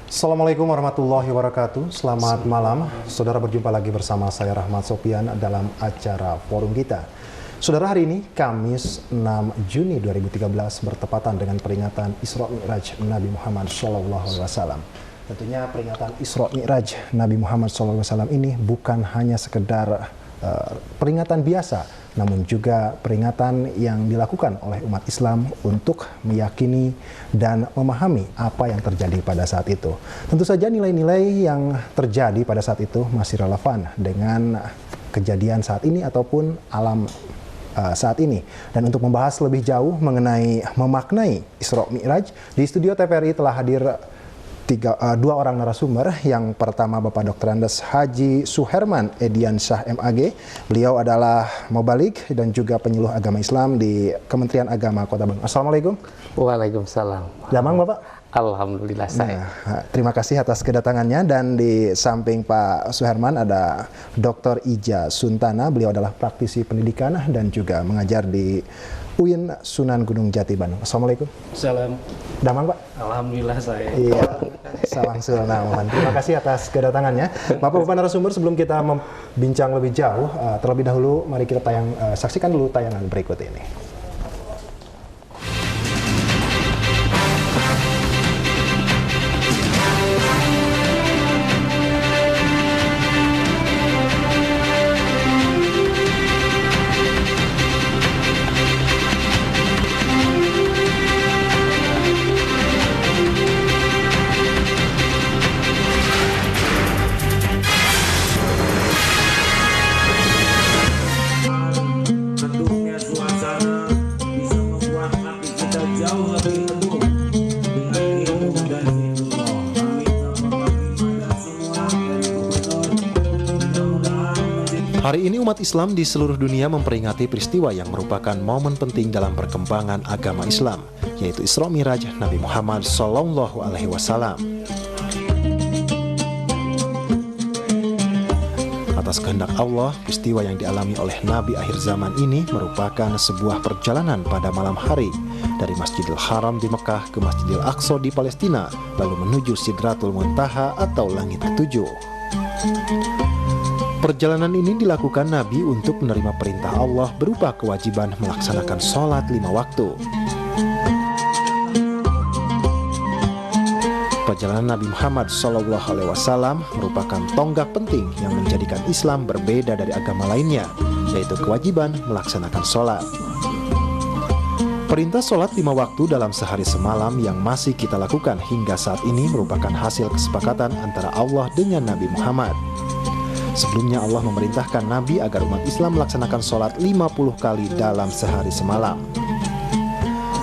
Assalamualaikum warahmatullahi wabarakatuh. Selamat malam. Saudara, berjumpa lagi bersama saya Rahmat Sopian dalam acara forum kita. Saudara, hari ini Kamis 6 Juni 2013 bertepatan dengan peringatan Isra Mi'raj Nabi Muhammad SAW. Tentunya peringatan Isra Mi'raj Nabi Muhammad SAW ini bukan hanya sekedar peringatan biasa, namun juga peringatan yang dilakukan oleh umat Islam untuk meyakini dan memahami apa yang terjadi pada saat itu. Tentu saja nilai-nilai yang terjadi pada saat itu masih relevan dengan kejadian saat ini ataupun alam saat ini. Dan untuk membahas lebih jauh mengenai memaknai Isra Mi'raj, di studio TVRI telah hadir dua orang narasumber. Yang pertama Bapak Dr. Andes Haji Suherman Ediansyah MAG. Beliau adalah mubalik dan juga penyuluh agama Islam di Kementerian Agama Kota Bandung. Assalamualaikum. Waalaikumsalam. Damang Bapak? Alhamdulillah saya. Terima kasih atas kedatangannya. Dan di samping Pak Suherman ada Dr. Ija Suntana. Beliau adalah praktisi pendidikan dan juga mengajar di UIN Sunan Gunung Jati Bandung. Assalamualaikum. Salam. Damang Pak? Alhamdulillah saya. Iya, salam sulnawan. Terima kasih atas kedatangannya. Bapak-bapak narasumber, sebelum kita membincang lebih jauh, terlebih dahulu mari kita saksikan dulu tayangan berikut ini. Hari ini umat Islam di seluruh dunia memperingati peristiwa yang merupakan momen penting dalam perkembangan agama Islam, yaitu Isra Mi'raj Nabi Muhammad SAW. Atas kehendak Allah, peristiwa yang dialami oleh Nabi akhir zaman ini merupakan sebuah perjalanan pada malam hari dari Masjidil Haram di Mekah ke Masjidil Aqsa di Palestina, lalu menuju Sidratul Muntaha atau langit ketujuh. Perjalanan ini dilakukan Nabi untuk menerima perintah Allah berupa kewajiban melaksanakan sholat 5 waktu. Perjalanan Nabi Muhammad SAW merupakan tonggak penting yang menjadikan Islam berbeda dari agama lainnya, yaitu kewajiban melaksanakan sholat. Perintah sholat 5 waktu dalam sehari semalam yang masih kita lakukan hingga saat ini merupakan hasil kesepakatan antara Allah dengan Nabi Muhammad. Sebelumnya Allah memerintahkan Nabi agar umat Islam melaksanakan sholat 50 kali dalam sehari semalam.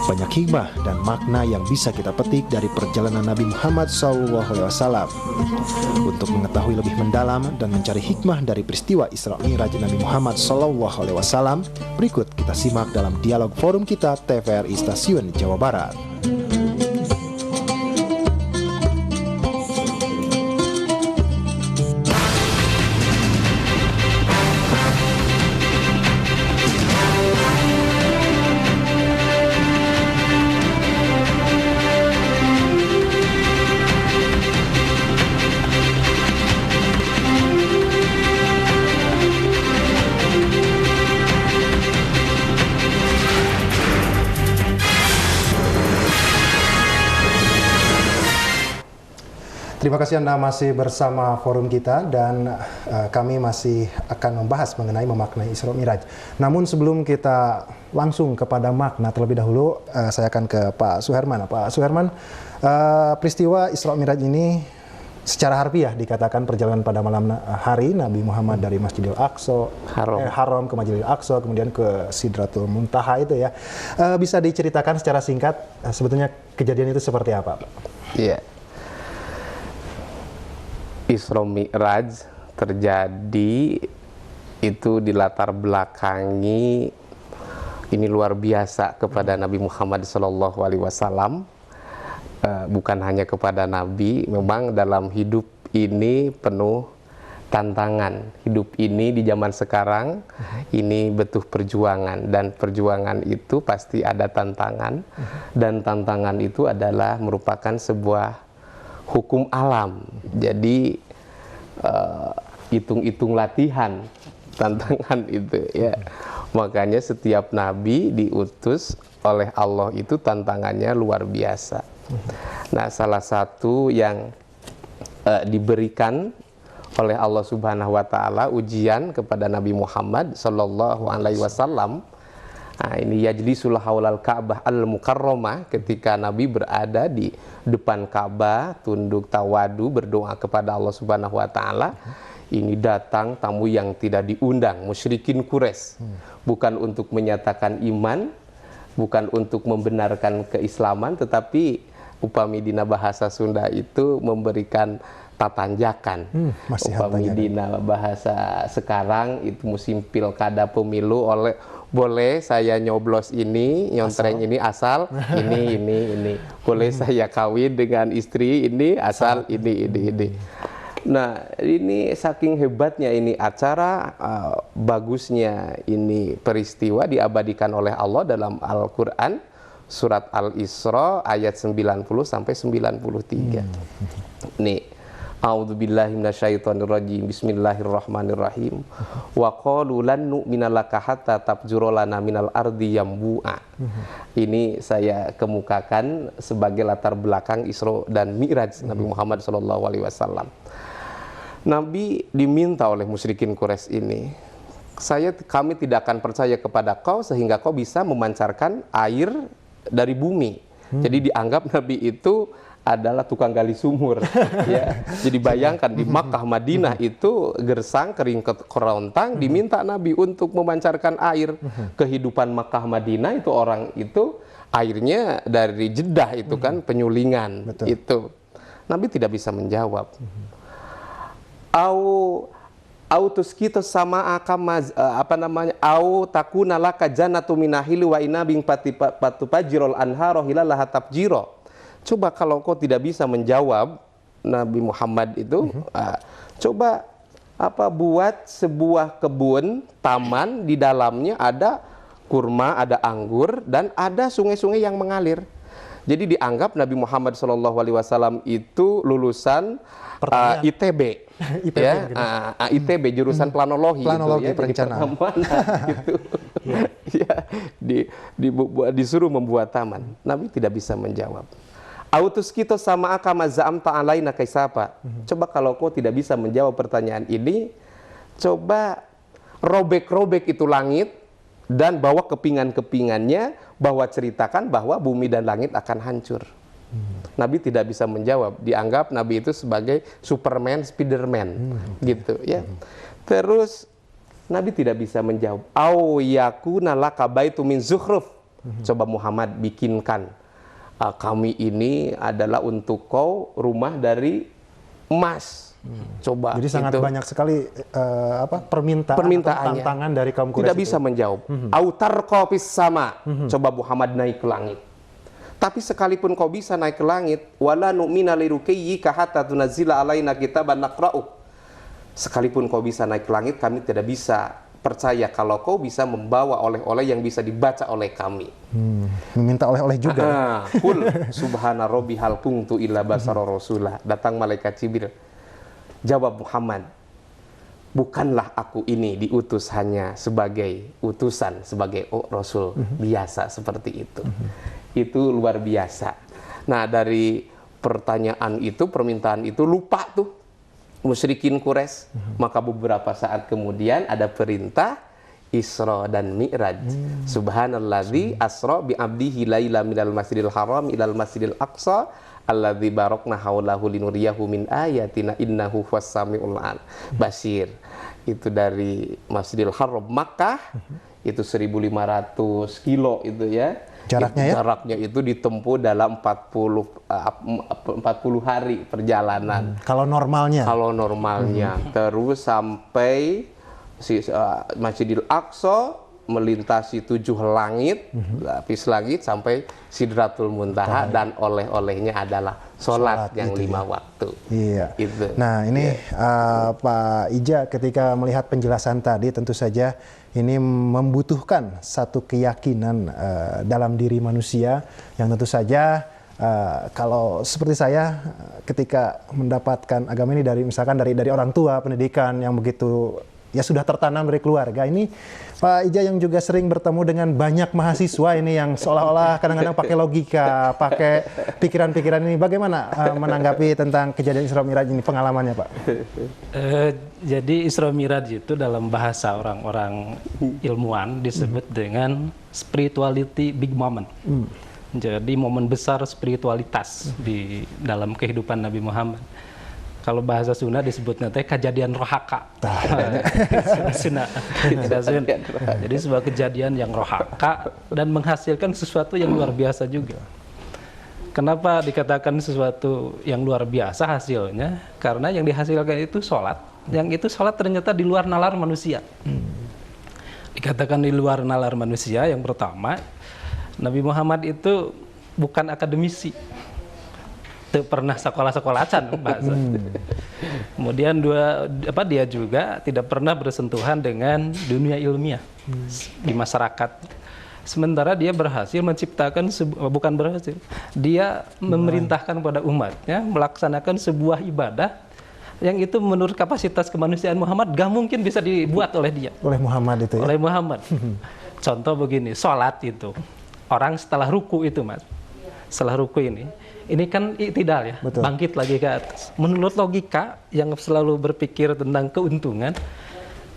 Banyak hikmah dan makna yang bisa kita petik dari perjalanan Nabi Muhammad SAW. Untuk mengetahui lebih mendalam dan mencari hikmah dari peristiwa Isra Mi'raj Nabi Muhammad SAW, berikut kita simak dalam dialog forum kita TVRI Stasiun Jawa Barat. Terima kasih Anda masih bersama forum kita dan kami masih akan membahas mengenai memaknai Isra Mi'raj. Namun sebelum kita langsung kepada makna, terlebih dahulu saya akan ke Pak Suherman. Pak Suherman, peristiwa Isra Mi'raj ini secara harfiah dikatakan perjalanan pada malam hari Nabi Muhammad dari Masjidil Aqsa Haram ke Masjidil Aqsa, kemudian ke Sidratul Muntaha itu ya. Bisa diceritakan secara singkat sebetulnya kejadian itu seperti apa, Pak? Iya. Isra Mi'raj terjadi itu dilatar belakangi ini luar biasa kepada Nabi Muhammad SAW. Bukan hanya kepada Nabi, memang dalam hidup ini penuh tantangan. Hidup ini di zaman sekarang ini butuh perjuangan, dan perjuangan itu pasti ada tantangan, dan tantangan itu adalah merupakan sebuah hukum alam. Jadi hitung-hitung latihan, tantangan itu ya. Makanya setiap nabi diutus oleh Allah itu tantangannya luar biasa. Nah, salah satu yang diberikan oleh Allah Subhanahu wa taala ujian kepada Nabi Muhammad sallallahu alaihi wasallam. Nah, ini yajlisul haulal Ka'bah al-Mukarramah, ketika Nabi berada di depan Ka'bah, tunduk tawadu berdoa kepada Allah Subhanahu wa taala. Ini datang tamu yang tidak diundang, musyrikin Quraisy. Bukan untuk menyatakan iman, bukan untuk membenarkan keislaman, tetapi upami dina bahasa Sunda itu memberikan tatanjakan. Upami dina bahasa sekarang itu musim pilkada pemilu, boleh saya nyoblos ini, nyontreng ini asal ini. Boleh saya kawin dengan istri ini asal ini. Nah, ini saking hebatnya ini acara, bagusnya ini peristiwa diabadikan oleh Allah dalam Al-Qur'an surat Al-Isra ayat 90 sampai 93. Nih, a'udzubillahi minasyaitonirrajim. Bismillahirrahmanirrahim. Wa qalu lan nu'mina laka hatta tafjura lana minal ardi yambu'a. Ini saya kemukakan sebagai latar belakang Isra dan Mi'raj Nabi Muhammad SAW. Nabi diminta oleh musyrikin Quraisy ini, kami tidak akan percaya kepada kau sehingga kau bisa memancarkan air dari bumi. Jadi dianggap Nabi itu adalah tukang gali sumur. Ya. Jadi bayangkan di Makkah Madinah itu gersang kering kerontang, diminta Nabi untuk memancarkan air. Kehidupan Makkah Madinah itu orang itu airnya dari Jeddah itu kan penyulingan. Betul. Itu Nabi tidak bisa menjawab. Au tuskito sama au takuna laka jannatu minahili wa inabing patupajirol anharo hilalaha tapjiro. Coba kalau kau tidak bisa menjawab Nabi Muhammad itu, coba buat sebuah kebun taman, di dalamnya ada kurma, ada anggur, dan ada sungai-sungai yang mengalir. Jadi dianggap Nabi Muhammad SAW itu lulusan ITB. ITB, ya, ITB jurusan planologi, planologi gitu, ya, perencanaan. Gitu. Ya, disuruh membuat taman. Nabi tidak bisa menjawab. Autus kita sama akama za'am ta'alaina kaisapa. Coba kalau kau tidak bisa menjawab pertanyaan ini, coba robek-robek itu langit dan bawa kepingan-kepingannya, bahwa ceritakan bahwa bumi dan langit akan hancur. Nabi tidak bisa menjawab, dianggap Nabi itu sebagai Superman, Spiderman, gitu ya. Terus Nabi tidak bisa menjawab. Au yakuna laka baitu min zukhruf. Coba Muhammad bikinkan, kami ini adalah untuk kau rumah dari emas. Coba. Jadi sangat banyak sekali permintaannya, tantangan dari kaum Quraisy. Tidak bisa menjawab. Autar kopis sama. Coba Muhammad naik ke langit. Tapi sekalipun kau bisa naik ke langit, wala nu'mina lirukiyyika hatta tunazzila alaina kitaban naqra'u. Sekalipun kau bisa naik ke langit, kami tidak bisa percaya kalau kau bisa membawa oleh-oleh yang bisa dibaca oleh kami. Meminta oleh-oleh juga. Qul subhana rabbi hal kuntu illa basara rasulah. Datang malaikat Jibril. Jawab Muhammad, bukanlah aku ini diutus hanya sebagai utusan, sebagai rasul biasa seperti itu. Itu luar biasa. Nah, dari pertanyaan itu, permintaan itu, lupa tuh musyrikin Quraisy. Maka beberapa saat kemudian ada perintah Isra dan Mi'raj. Subhanalladzi asra bi 'abdihi laila minal masjidil haram ilal masjidil aqsa alladzi barakna haulahu linuriyahu min ayatina innahu huwas-sami'ul basir. Itu dari Masjidil Haram Makkah, itu 1.500 kilo itu ya. Jaraknya ya? Jaraknya itu ditempuh dalam 40 hari perjalanan. Kalau normalnya? Kalau normalnya. Terus sampai Masjidil Aqsa, melintasi 7 langit, lapis langit sampai Sidratul Muntaha, dan oleh-olehnya adalah sholat yang 5 waktu. Iya. Itu. Nah ini Pak Ija, ketika melihat penjelasan tadi, tentu saja ini membutuhkan satu keyakinan dalam diri manusia yang tentu saja Kalau seperti saya, ketika mendapatkan agama ini misalkan dari orang tua, pendidikan yang begitu ya sudah tertanam dari keluarga. Ini Pak Ija yang juga sering bertemu dengan banyak mahasiswa ini yang seolah-olah kadang-kadang pakai logika, pakai pikiran-pikiran ini. Bagaimana menanggapi tentang kejadian Isra Mi'raj ini, pengalamannya Pak? Jadi Isra Mi'raj itu dalam bahasa orang-orang ilmuwan disebut dengan spirituality big moment. Jadi momen besar spiritualitas di dalam kehidupan Nabi Muhammad. Kalau bahasa Sunda disebutnya teh kejadian rohaka. Jadi sebuah kejadian yang rohaka dan menghasilkan sesuatu yang luar biasa juga. Kenapa dikatakan sesuatu yang luar biasa hasilnya? Karena yang dihasilkan itu sholat. Yang itu sholat ternyata di luar nalar manusia. Dikatakan di luar nalar manusia, yang pertama, Nabi Muhammad itu bukan akademisi. Pernah sekolah-sekolahan bahasa. Kemudian dia juga tidak pernah bersentuhan dengan dunia ilmiah di masyarakat. Sementara dia berhasil menciptakan dia memerintahkan pada umatnya melaksanakan sebuah ibadah yang itu menurut kapasitas kemanusiaan Muhammad gak mungkin bisa dibuat oleh dia. Oleh Muhammad itu ya? Oleh Muhammad. Contoh begini, sholat itu. Orang setelah ruku itu Mas. Setelah ruku ini kan i'tidal ya, betul, bangkit lagi ke atas. Menurut logika yang selalu berpikir tentang keuntungan,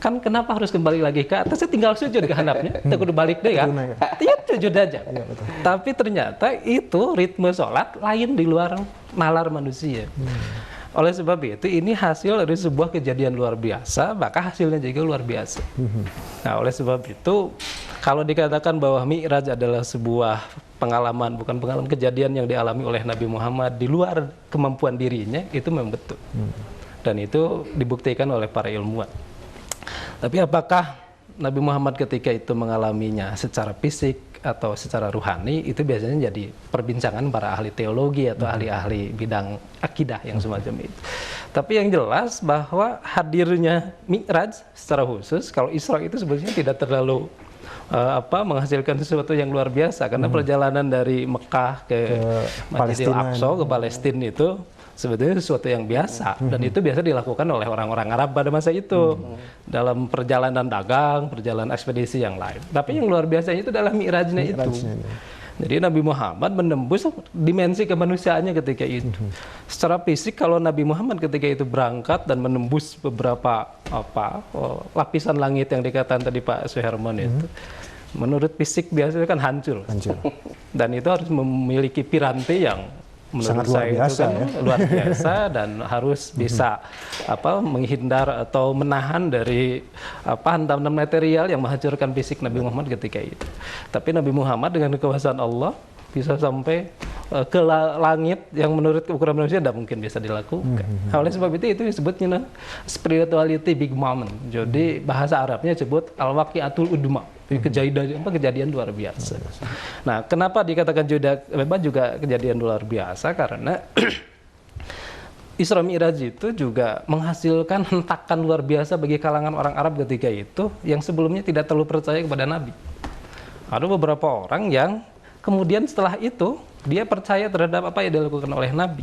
kan kenapa harus kembali lagi ke atas? Saya tinggal sujud ke handapnya, kita kudu balik deh kan? Iya sujud aja. Ya, tapi ternyata itu ritme sholat lain di luar nalar manusia. Oleh sebab itu ini hasil dari sebuah kejadian luar biasa, maka hasilnya juga luar biasa. Nah, oleh sebab itu kalau dikatakan bahwa Mi'raj adalah sebuah pengalaman, bukan pengalaman, kejadian yang dialami oleh Nabi Muhammad di luar kemampuan dirinya, itu memang betul. Dan itu dibuktikan oleh para ilmuwan. Tapi apakah Nabi Muhammad ketika itu mengalaminya secara fisik atau secara ruhani, itu biasanya jadi perbincangan para ahli teologi atau ahli-ahli bidang akidah yang semacam itu. Tapi yang jelas bahwa hadirnya Mi'raj secara khusus, kalau Isra itu sebenarnya tidak terlalu menghasilkan sesuatu yang luar biasa, karena perjalanan dari Mekah ke Masjidil Aqsa ke Palestina itu sebetulnya sesuatu yang biasa, dan itu biasa dilakukan oleh orang-orang Arab pada masa itu dalam perjalanan dagang, perjalanan ekspedisi yang lain. Tapi yang luar biasanya itu adalah Mi'rajnya itu. Jadi Nabi Muhammad menembus dimensi kemanusiaannya ketika itu. Secara fisik kalau Nabi Muhammad ketika itu berangkat dan menembus beberapa lapisan langit yang dikatakan tadi Pak Suherman itu, menurut fisik biasanya kan hancur. Dan itu harus memiliki piranti yang menurut sangat luar saya biasa, itu kan luar biasa dan harus bisa menghindar atau menahan dari hantaman material yang menghancurkan fisik Nabi Muhammad ketika itu. Tapi Nabi Muhammad dengan kekuasaan Allah bisa sampai ke langit yang menurut ukuran manusia tidak mungkin bisa dilakukan. Oleh sebab itu disebutnya spirituality big moment. Jadi bahasa Arabnya disebut al-waqi'atul udma. Kejadian luar biasa. Nah, kenapa dikatakan juga kejadian luar biasa? Karena Isra Mi'raj itu juga menghasilkan hentakan luar biasa bagi kalangan orang Arab ketika itu yang sebelumnya tidak terlalu percaya kepada Nabi. Ada beberapa orang yang kemudian setelah itu dia percaya terhadap apa yang dilakukan oleh Nabi.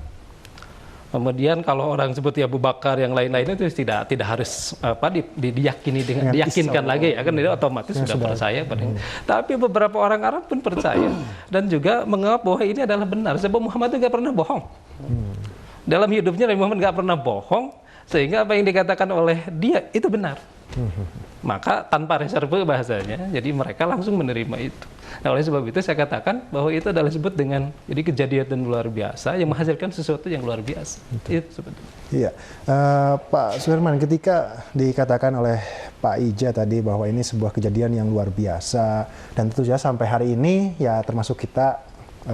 Kemudian kalau orang seperti Abu Bakar yang lain-lain itu tidak harus diyakinkan lagi ya kan, dia otomatis sudah percaya. Tapi beberapa orang Arab pun percaya dan juga menganggap bahwa ini adalah benar. Sebab Muhammad itu nggak pernah bohong. Dalam hidupnya Nabi Muhammad nggak pernah bohong, sehingga apa yang dikatakan oleh dia itu benar. Maka tanpa reserve bahasanya, jadi mereka langsung menerima itu. Nah, oleh sebab itu saya katakan bahwa itu adalah disebut dengan jadi kejadian luar biasa yang menghasilkan sesuatu yang luar biasa. Itu sebetulnya. Iya, Pak Suherman, ketika dikatakan oleh Pak Ija tadi bahwa ini sebuah kejadian yang luar biasa dan tentu saja sampai hari ini ya termasuk kita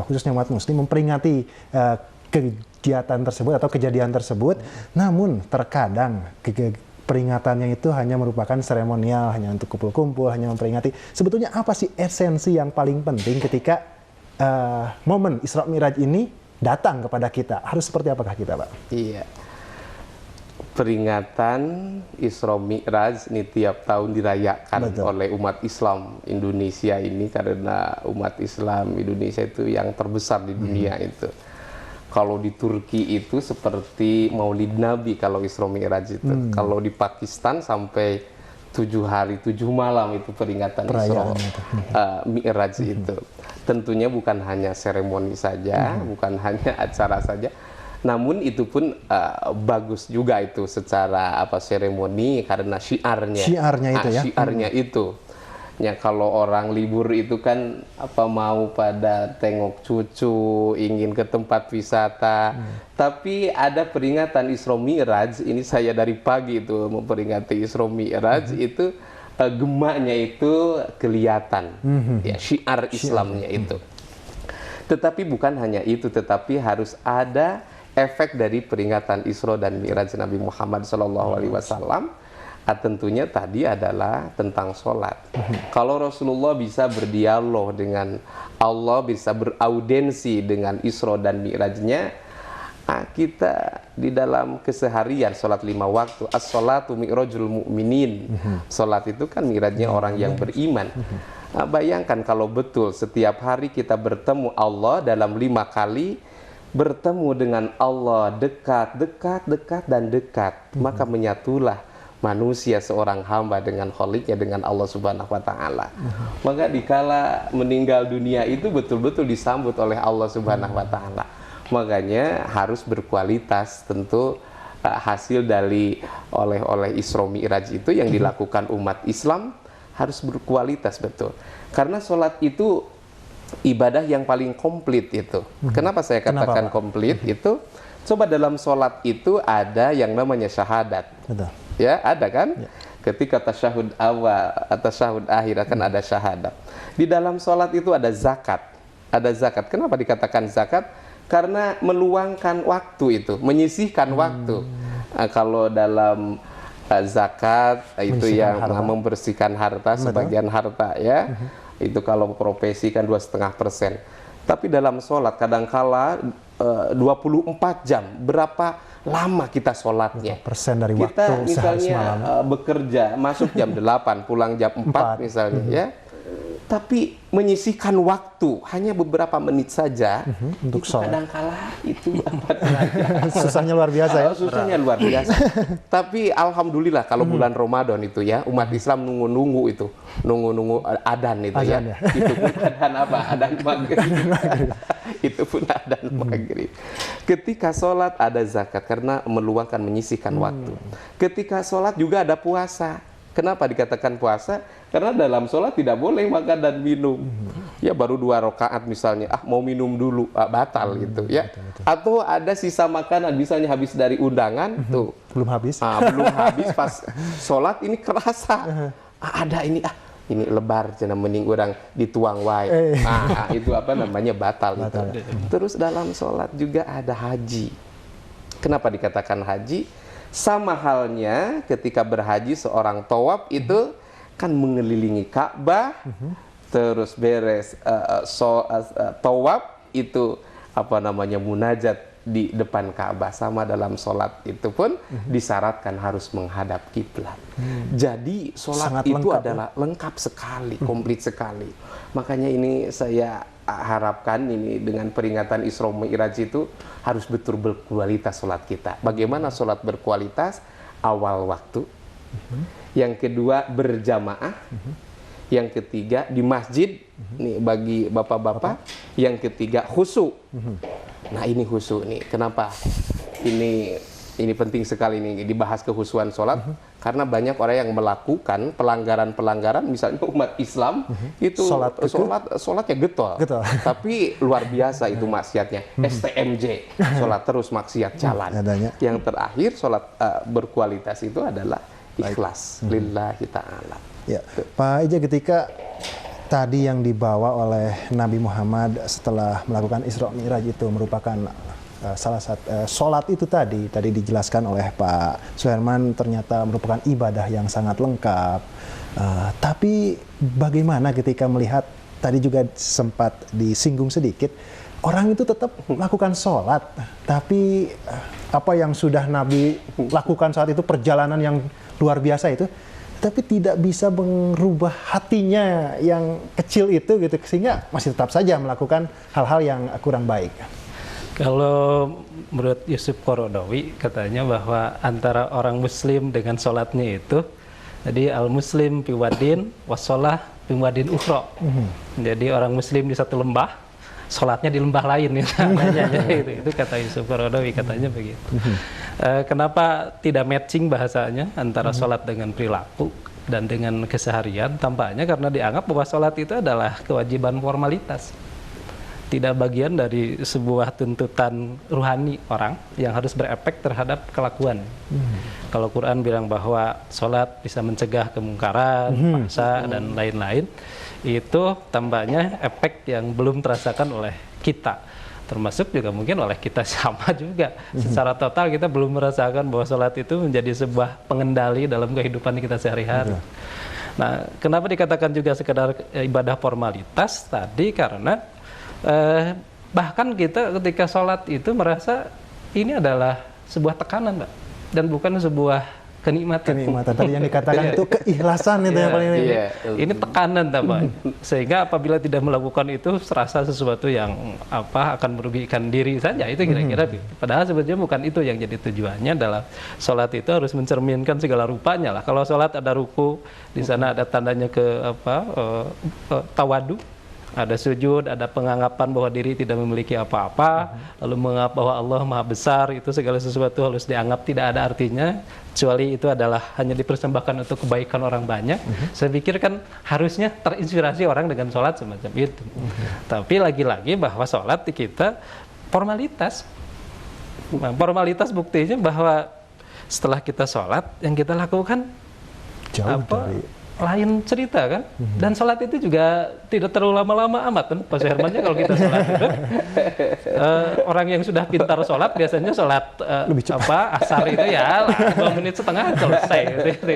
khususnya umat Muslim memperingati kegiatan tersebut atau kejadian tersebut, namun terkadang peringatannya itu hanya merupakan seremonial, hanya untuk kumpul-kumpul, hanya memperingati. Sebetulnya apa sih esensi yang paling penting ketika momen Isra Mi'raj ini datang kepada kita? Harus seperti apakah kita, Pak? Iya. peringatan Isra Mi'raj ini tiap tahun dirayakan oleh umat Islam Indonesia ini, karena umat Islam Indonesia itu yang terbesar di dunia itu. Kalau di Turki itu seperti Maulid Nabi kalau Isra Mi'raj itu. Kalau di Pakistan sampai 7 hari 7 malam itu peringatan Isra Mi'raj itu. Tentunya bukan hanya seremoni saja, bukan hanya acara saja. Namun itu pun bagus juga itu secara seremoni, karena syiarnya itu ya. Syiarnya itu. Ya, kalau orang libur itu kan mau pada tengok cucu, ingin ke tempat wisata. Tapi ada peringatan Isra Mi'raj, ini saya dari pagi itu memperingati Isra Mi'raj itu gemaknya itu kelihatan. Ya, syiar Islamnya itu. Tetapi bukan hanya itu, tetapi harus ada efek dari peringatan Isra dan Mi'raj Nabi Muhammad SAW. Tentunya tadi adalah tentang sholat. Kalau Rasulullah bisa berdialog dengan Allah, bisa beraudensi dengan Isra dan Mi'rajnya, kita di dalam keseharian sholat 5 waktu, as-sholatu mi'rajul mu'minin. Sholat itu kan mi'rajnya orang yang beriman. Bayangkan kalau betul setiap hari kita bertemu Allah dalam 5 kali, bertemu dengan Allah dekat, dan dekat, maka menyatulah manusia seorang hamba dengan Kholiknya, dengan Allah Subhanahu wa Ta'ala. Maka dikala meninggal dunia itu betul-betul disambut oleh Allah Subhanahu wa Ta'ala. Makanya harus berkualitas, tentu hasil dari oleh Isra Mi'raj itu yang dilakukan umat Islam harus berkualitas betul. Karena sholat itu ibadah yang paling komplit itu. Kenapa saya katakan komplit itu? Coba dalam sholat itu ada yang namanya syahadat. Ya, ada kan? Ya. Ketika tasyahud awal atau tasyahud akhir akan ada syahadat. Di dalam sholat itu ada zakat. Ada zakat. Kenapa dikatakan zakat? Karena meluangkan waktu itu, menyisihkan waktu. Kalau dalam zakat itu yang membersihkan harta, sebagian harta ya. Itu kalau profesi kan 2,5%. Tapi dalam sholat kadangkala 24 jam, berapa lama kita sholatnya? Persen dari kita waktu misalnya bekerja, masuk jam 8, pulang jam 4 misalnya ya. Tapi menyisihkan waktu hanya beberapa menit saja untuk sholat. Kadangkala itu susahnya luar biasa ya. Susahnya luar biasa. Tapi alhamdulillah kalau bulan Ramadan itu ya, umat Islam nunggu itu, nunggu adan itu ya. Itu pun adan apa? Adan maghrib. Itu pun adan maghrib. Ketika sholat ada zakat karena meluangkan, menyisihkan waktu. Ketika sholat juga ada puasa. Kenapa dikatakan puasa? Karena dalam sholat tidak boleh makan dan minum. Ya baru 2 rakaat misalnya, mau minum dulu, batal gitu ya. Atau ada sisa makanan, misalnya habis dari undangan, tuh belum habis. Belum habis pas sholat ini kerasa. Ada ini, ini lebar, cina mending orang dituang wae. Itu apa namanya batal gitu. Terus dalam sholat juga ada haji. Kenapa dikatakan haji? Sama halnya ketika berhaji seorang tawaf itu kan mengelilingi Ka'bah, terus beres tawaf itu munajat di depan Ka'bah. Sama dalam sholat itu pun disyaratkan harus menghadap kiblat. Jadi sholat sangat itu lengkap, adalah lengkap sekali, komplit sekali. Makanya ini saya harapkan ini dengan peringatan Isra Mi'raj itu harus betul berkualitas sholat kita. Bagaimana sholat berkualitas? Awal waktu. Yang kedua berjamaah. Yang ketiga di masjid. Nih bagi bapak-bapak. Yang ketiga khusyuk. Nah ini khusyuk nih. Kenapa? Ini penting sekali nih dibahas kehusuan sholat. Karena banyak orang yang melakukan pelanggaran-pelanggaran, misalnya umat Islam itu sholatnya getol. Tapi luar biasa itu maksiatnya. STMJ, sholat terus maksiat jalan. Yang terakhir sholat berkualitas itu adalah ikhlas lillahi ta'ala. Ya, Pak Ija, ketika tadi yang dibawa oleh Nabi Muhammad setelah melakukan Isra Mi'raj itu merupakan salah satu sholat itu tadi dijelaskan oleh Pak Suherman ternyata merupakan ibadah yang sangat lengkap. Tapi bagaimana ketika melihat tadi juga sempat disinggung sedikit orang itu tetap melakukan sholat, tapi apa yang sudah Nabi lakukan saat itu, perjalanan yang luar biasa itu, tapi tidak bisa merubah hatinya yang kecil itu gitu, sehingga masih tetap saja melakukan hal-hal yang kurang baik. Kalau menurut Yusuf Qaradawi katanya bahwa antara orang muslim dengan sholatnya itu, jadi al-muslim fi wadin wassalah fi wadin ukhra. Jadi orang muslim di satu lembah, sholatnya di lembah lain itu kata Yusuf Qaradawi katanya begitu. Kenapa tidak matching bahasanya antara sholat dengan perilaku dan dengan keseharian? Tampaknya karena dianggap bahwa sholat itu adalah kewajiban formalitas, tidak bagian dari sebuah tuntutan ruhani orang yang harus berefek terhadap kelakuan. Kalau Quran bilang bahwa sholat bisa mencegah kemungkaran, paksa, dan lain-lain, itu tampaknya efek yang belum terasakan oleh kita. Termasuk juga mungkin oleh kita sama juga. Secara total kita belum merasakan bahwa sholat itu menjadi sebuah pengendali dalam kehidupan kita sehari-hari. Nah, kenapa dikatakan juga sekedar ibadah formalitas tadi? Karena bahkan kita ketika sholat itu merasa ini adalah sebuah tekanan, Pak, dan bukan sebuah kenikmatan. Tadi yang dikatakan itu keikhlasan itu yang paling ini tekanan, Pak. Sehingga apabila tidak melakukan itu serasa sesuatu yang akan merugikan diri saja, itu kira-kira. Padahal sebetulnya bukan itu yang jadi tujuannya. Dalam sholat itu harus mencerminkan segala rupanya lah. Kalau sholat ada ruku, di sana ada tandanya tawadu. Ada sujud, ada penganggapan bahwa diri tidak memiliki apa-apa, lalu menganggap bahwa Allah Maha Besar, itu segala sesuatu harus dianggap tidak ada artinya, kecuali itu adalah hanya dipersembahkan untuk kebaikan orang banyak. Saya pikir kan harusnya terinspirasi orang dengan sholat semacam itu. Tapi lagi-lagi bahwa sholat di kita formalitas. Nah, formalitas buktinya bahwa setelah kita sholat, yang kita lakukan jauh dari lain cerita kan, dan sholat itu juga tidak terlalu lama-lama amat kan, Pak Hermannya. Kalau kita sholat itu orang yang sudah pintar sholat biasanya sholat asar itu ya 2 menit setengah selesai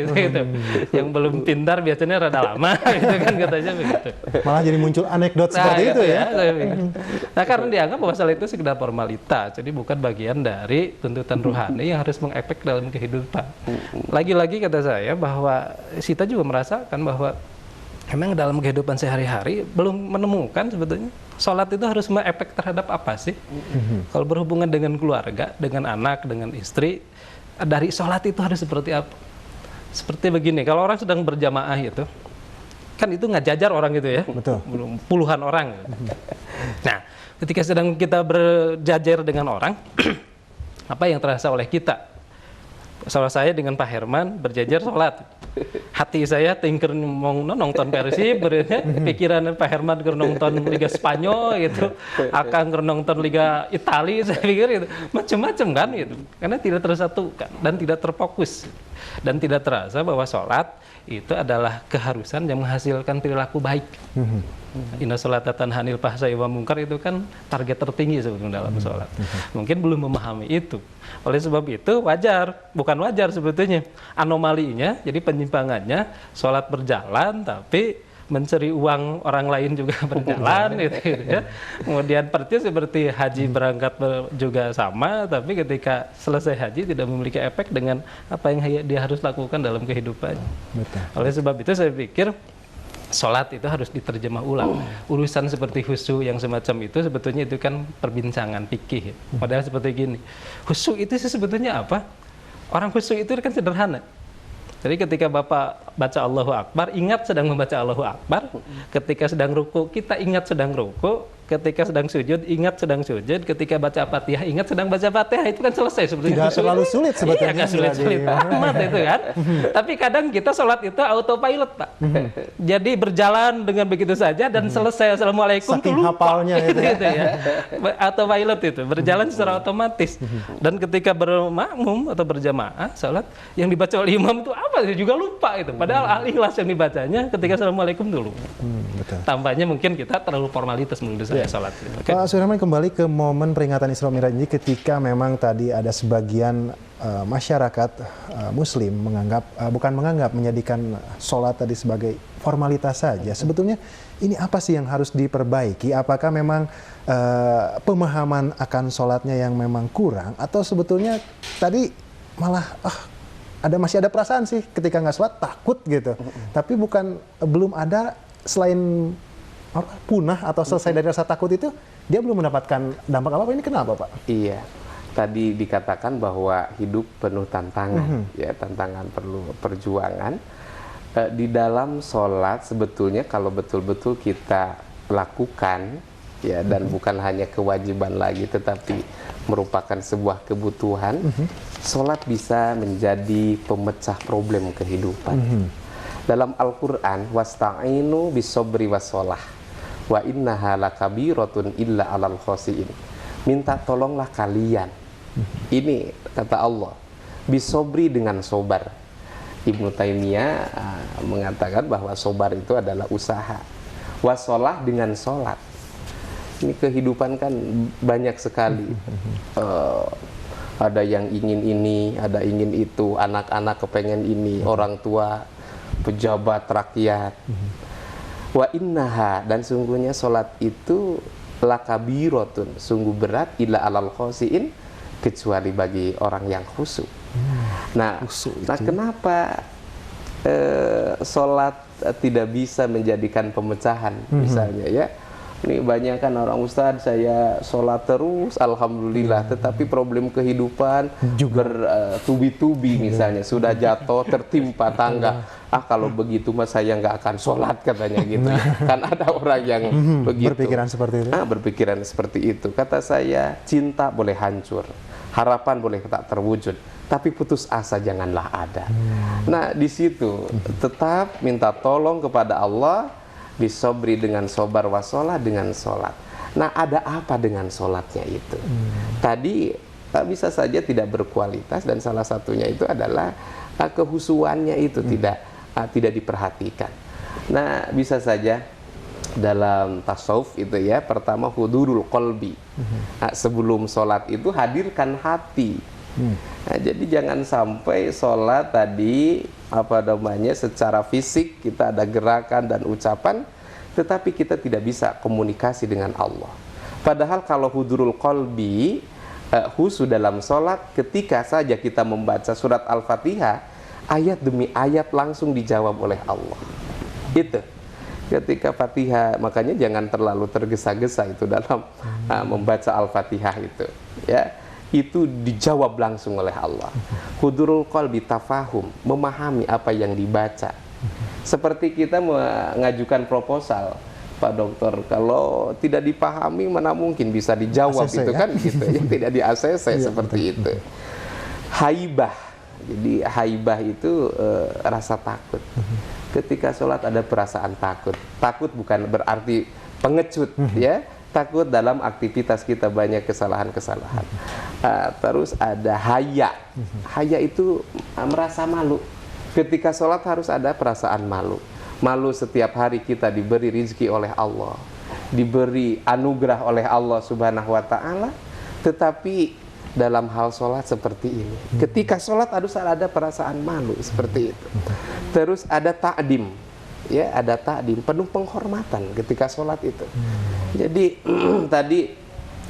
gitu. Yang belum pintar biasanya rada lama gitu kan, katanya begitu. Malah jadi muncul anekdot seperti itu ya. Nah, karena dianggap bahwa sholat itu sekedar formalitas, jadi bukan bagian dari tuntutan ruhani yang harus mengefek dalam kehidupan. Lagi-lagi kata saya bahwa kita juga merasa bahwa memang dalam kehidupan sehari-hari belum menemukan sebetulnya sholat itu harus mengefek terhadap apa sih. Kalau berhubungan dengan keluarga, dengan anak, dengan istri, dari sholat itu harus seperti apa? Seperti begini, kalau orang sedang berjamaah itu, kan itu ngajajar orang gitu ya. Betul. Puluhan orang. Nah, ketika sedang kita berjajar dengan orang, apa yang terasa oleh kita? Salah saya dengan Pak Herman berjajar sholat. Hati saya tingker mau nonton Persib, pikiran Pak Herman ke nonton Liga Spanyol gitu, akan ke nonton Liga Italia, saya pikir gitu. Macam-macam kan gitu. Karena tidak tersatukan dan tidak terfokus. Dan tidak terasa bahwa sholat itu adalah keharusan yang menghasilkan perilaku baik. Inna sholata tanha 'anil fahsya'i wal munkar itu kan target tertinggi sebetulnya dalam sholat. Mungkin belum memahami itu. Oleh sebab itu bukan wajar sebetulnya anomalinya, jadi penyimpangannya sholat berjalan tapi mencari uang orang lain juga berjalan gitu ya. Kemudian persis seperti haji berangkat juga sama, tapi ketika selesai haji tidak memiliki efek dengan apa yang dia harus lakukan dalam kehidupannya. Oleh sebab itu saya pikir sholat itu harus diterjemah ulang. Urusan seperti khusyuk yang semacam itu sebetulnya itu kan perbincangan fikih. Padahal seperti gini, khusyuk itu sebetulnya apa? Orang khusyuk itu kan sederhana. Jadi ketika Bapak baca Allahu Akbar, ingat sedang membaca Allahu Akbar. Ketika sedang ruku, kita ingat sedang ruku. Ketika sedang sujud, ingat sedang sujud. Ketika baca Fatihah, ingat sedang baca Fatihah. Itu kan selesai sebetulnya. Tidak terlalu sulit sebetulnya. Iya, nggak sulit-sulit amat itu kan. Tapi kadang kita sholat itu autopilot, Pak. Jadi berjalan dengan begitu saja dan selesai Assalamualaikum saking tuh lupa. hafalnya itu ya. Autopilot itu, berjalan secara otomatis. Dan ketika bermakmum atau berjamaah, sholat yang dibaca oleh imam itu apa? Juga lupa itu. Padahal al-ikhlas yang dibacanya ketika Assalamualaikum dulu. Tampaknya mungkin kita terlalu formalitas menurut saya sholat. Pak Suherman, kembali ke momen peringatan Isra Mi'raj ini ketika memang tadi ada sebagian masyarakat Muslim menjadikan sholat tadi sebagai formalitas saja. Sebetulnya ini apa sih yang harus diperbaiki? Apakah memang pemahaman akan sholatnya yang memang kurang, atau sebetulnya tadi malah masih ada perasaan sih ketika nggak sholat takut gitu. Tapi belum ada, selain punah atau selesai dari rasa takut itu, dia belum mendapatkan dampak apa-apa. Ini kenapa, Pak? Iya. Tadi dikatakan bahwa hidup penuh tantangan, ya, tantangan perlu perjuangan. Di dalam sholat sebetulnya kalau betul-betul kita lakukan, ya, dan bukan hanya kewajiban lagi, tetapi merupakan sebuah kebutuhan, sholat bisa menjadi pemecah problem kehidupan. Dalam Al-Quran, wasta'inu bisobri wassolah, wa innaha lakabiratun illa alal khosiin. Minta tolonglah kalian. Ini kata Allah, bisobri dengan sobar. Ibnu Taimiyah mengatakan bahwa sobar itu adalah usaha. Wassolah dengan sholat. Ini kehidupan kan banyak sekali. Ada yang ingin ini, ada ingin itu, anak-anak kepengen ini, orang tua, pejabat rakyat. Wa innaha, dan sungguhnya sholat itu lakabiratun, sungguh berat, illa alal khosiin, kecuali bagi orang yang khusyuk. Nah, kenapa sholat tidak bisa menjadikan pemecahan, misalnya, ya? Ini banyak kan orang, Ustadz, saya sholat terus, alhamdulillah, tetapi problem kehidupan bertubi-tubi, misalnya, sudah jatuh, tertimpa tangga. Kalau begitu mas saya nggak akan sholat, katanya gitu. Kan ada orang yang begitu. Berpikiran seperti itu. Berpikiran seperti itu. Kata saya, cinta boleh hancur, harapan boleh tak terwujud, tapi putus asa janganlah ada. Nah, di situ tetap minta tolong kepada Allah, bisobri dengan sobar, wasolah dengan sholat. Nah, ada apa dengan sholatnya itu? Tadi bisa saja tidak berkualitas, dan salah satunya itu adalah kehusuannya itu tidak diperhatikan. Nah, bisa saja dalam tasawuf itu, ya, pertama hudurul qalbi. Sebelum sholat itu hadirkan hati. Nah, jadi jangan sampai sholat tadi secara fisik kita ada gerakan dan ucapan, tetapi kita tidak bisa komunikasi dengan Allah. Padahal kalau hudurul qalbi, khusyuk dalam sholat, ketika saja kita membaca surat Al-Fatihah, ayat demi ayat langsung dijawab oleh Allah. Itu ketika Fatihah, makanya jangan terlalu tergesa-gesa itu dalam membaca Al-Fatihah itu, ya, itu dijawab langsung oleh Allah. Hudurul qalbi, tafahum, memahami apa yang dibaca. Seperti kita mengajukan proposal, Pak Dokter, kalau tidak dipahami mana mungkin bisa dijawab, ACC, itu kan, ya? Gitu ya, tidak di ACC seperti itu. Haibah, jadi haibah itu rasa takut. Ketika sholat ada perasaan takut. Takut bukan berarti pengecut, ya. Takut dalam aktivitas kita banyak kesalahan-kesalahan. Terus ada haya. Haya itu merasa malu. Ketika sholat harus ada perasaan malu. Malu setiap hari kita diberi rizki oleh Allah, diberi anugerah oleh Allah Subhanahu wa Ta'ala, tetapi dalam hal sholat seperti ini, ketika sholat harus ada perasaan malu seperti itu. Terus ada ta'dim, ya, ada ta'dim, penuh penghormatan ketika sholat itu. Jadi tadi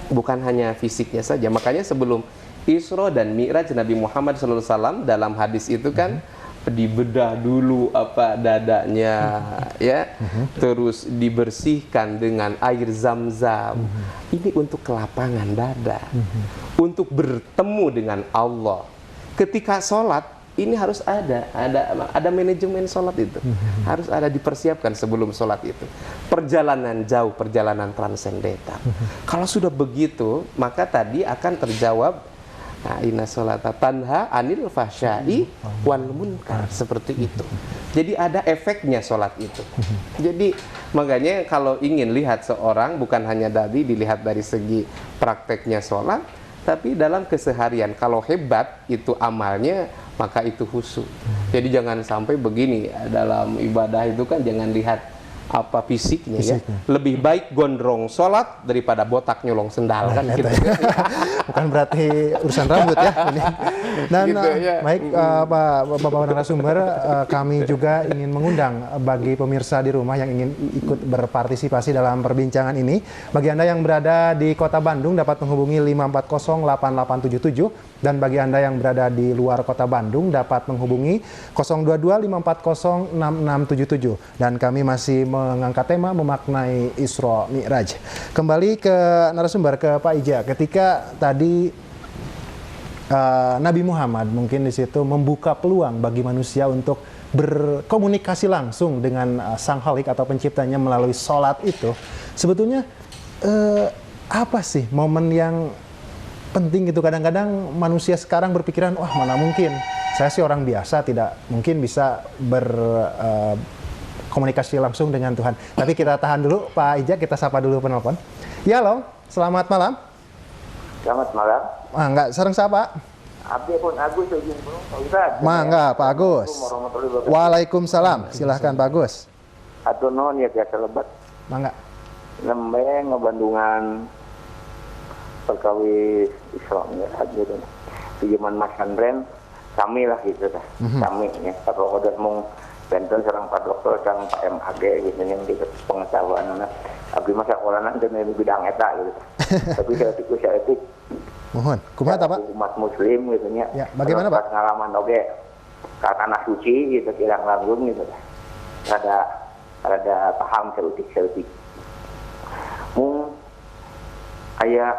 bukan hanya fisiknya saja, makanya sebelum Isra dan Mi'raj Nabi Muhammad SAW dalam hadis itu kan dibedah dulu dadanya, ya, terus dibersihkan dengan air zam-zam. Ini untuk kelapangan dada, untuk bertemu dengan Allah. Ketika sholat ini harus ada manajemen sholat itu, harus ada dipersiapkan sebelum sholat itu. Perjalanan jauh, perjalanan transendental. Kalau sudah begitu, maka tadi akan terjawab, inna sholata tanha anil fahsya'i wal munkar, seperti itu. Jadi ada efeknya sholat itu. Jadi makanya kalau ingin lihat seorang, bukan hanya tadi dilihat dari segi prakteknya sholat, tapi dalam keseharian. Kalau hebat itu amalnya, maka itu khusyuk. Jadi jangan sampai begini, dalam ibadah itu kan jangan lihat apa fisiknya ya, lebih baik gondrong sholat daripada botak nyolong sendal kan gitu. Bukan berarti urusan rambut ya ini. Dan Gitu, ya. baik Bapak narasumber, kami juga ingin mengundang bagi pemirsa di rumah yang ingin ikut berpartisipasi dalam perbincangan ini. Bagi Anda yang berada di Kota Bandung dapat menghubungi 5408877 dan bagi Anda yang berada di luar Kota Bandung dapat menghubungi 022540667 dan kami masih mengangkat tema memaknai Isra Mi'raj. Kembali ke narasumber, ke Pak Ija. Ketika tadi Nabi Muhammad mungkin di situ membuka peluang bagi manusia untuk berkomunikasi langsung dengan Sang Khalik atau penciptanya melalui sholat itu, sebetulnya apa sih momen yang penting gitu? Kadang-kadang manusia sekarang berpikiran, wah mana mungkin, saya sih orang biasa tidak mungkin bisa berkomunikasi langsung dengan Tuhan. Tapi kita tahan dulu Pak Ija, kita sapa dulu penelpon. Ya halo, selamat malam. Selamat malam. Enggak, sareng sapa? Abdi pun Agus izin belum Pak Ustaz. Mangga Pak Agus. Waalaikumsalam. Silahkan Pak Agus. Atur nuhun ya biasa lebat. Mangga. Lembeng ngebandungan perkawis Islam ya hadir. Di zaman Mas Andren kami lah gitu dah. Kami ya kalau udah mau benten serang Pak Dokter serang Pak MAG gitu yang di pengetahuan anak. Abdi masa olanan di bidang eta gitu. Tapi saya etik Mohon. Kumaha Pak? Umat muslim gitu nya. Ya, bagaimana Pak? Pengalaman oge ka tanah suci gitu kirang langsung gitu. Rada paham seutik. Mung aya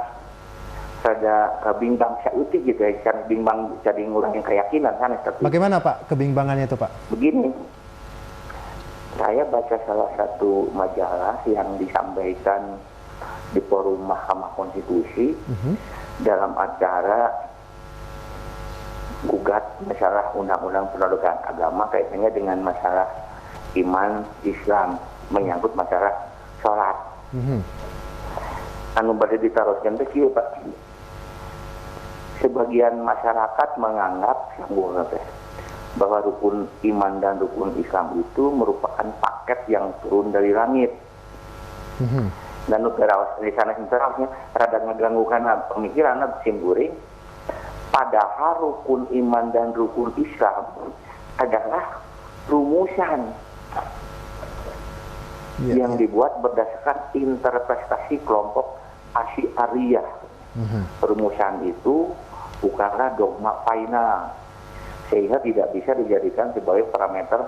rada bimbang seutik gitu ya, kan bimbang jadi ngurangin keyakinan kan. Bagaimana Pak kebimbangannya itu Pak? Begini. Saya baca salah satu majalah yang disampaikan di forum Mahkamah Konstitusi dalam acara gugat masalah undang-undang penodaan agama kaitannya dengan masalah iman Islam menyangkut masalah sholat. Anu bade ditaruhkeun teh kieu Pak. Sebagian masyarakat menganggap sanggulna teh bahwa rukun iman dan rukun Islam itu merupakan paket yang turun dari langit. Dan nuterawas di sana senterasnya rada ngeganggukan pemikiran simguring. Padahal rukun iman dan rukun Islam adalah rumusan yang dibuat berdasarkan interpretasi kelompok Asy'ariyah. Rumusan itu bukanlah dogma final, sehingga tidak bisa dijadikan sebagai parameter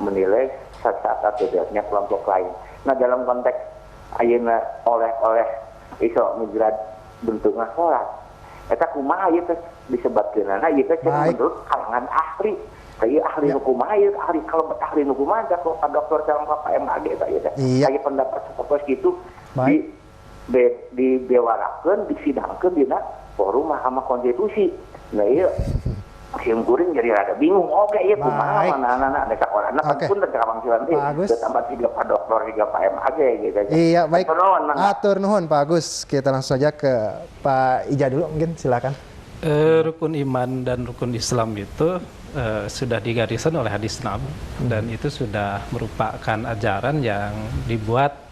menilai sesat atau tidaknya kelompok lain. Nah dalam konteks ayeuna oleh Isra Mi'raj bentukna sholat, eta kumaha ieu teh disebutkeunana ieu teh menurut kalangan ahli. Kayak ahli hukum ieu, ahli kalebet ahli hukum ada kok dokter calon Pak MAG eta ieu teh. Aya pendapat seperti itu dibewarakeun, disidangkeun dina forum Mahkamah Konstitusi. Nah ieu Hakim Kuring jadi rada bingung, oke ya kumaha mana anak-anak ada sekolahna pun terkawang silan teh tambah 3 Pak Dokter 3 Pak MAG gitu aja. Iya baik. Atur nuhun Pak Agus. Kita langsung saja ke Pak Ija dulu mungkin silakan. Rukun iman dan rukun Islam itu sudah digariskan oleh hadis Nabi dan itu sudah merupakan ajaran yang dibuat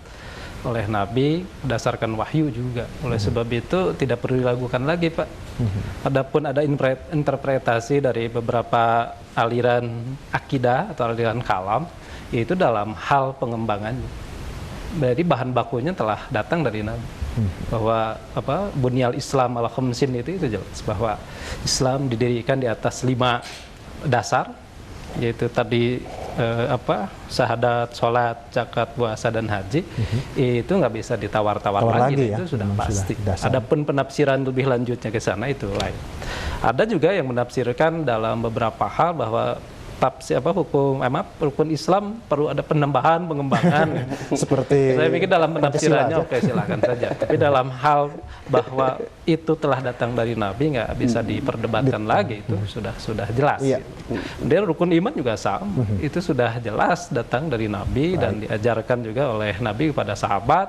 oleh Nabi berdasarkan wahyu juga. Oleh sebab itu tidak perlu dilakukan lagi Pak. Adapun ada interpretasi dari beberapa aliran akidah atau aliran kalam, yaitu dalam hal pengembangannya. Jadi bahan bakunya telah datang dari Nabi. Bahwa bunyal Islam ala khamsin itu jelas bahwa Islam didirikan di atas 5 dasar, yaitu tadi syahadat, sholat, zakat, puasa dan haji. Itu nggak bisa ditawar-tawar lagi ya? Itu sudah pasti. Adapun penafsiran lebih lanjutnya ke sana itu lain. Ada juga yang menafsirkan dalam beberapa hal bahwa rukun Islam perlu ada penambahan, pengembangan. Seperti saya pikir dalam penafsirannya oke silakan saja. Tapi dalam hal bahwa itu telah datang dari Nabi nggak bisa diperdebatkan lagi, itu sudah jelas. Dan rukun iman juga sama, itu sudah jelas datang dari Nabi dan diajarkan juga oleh Nabi kepada sahabat,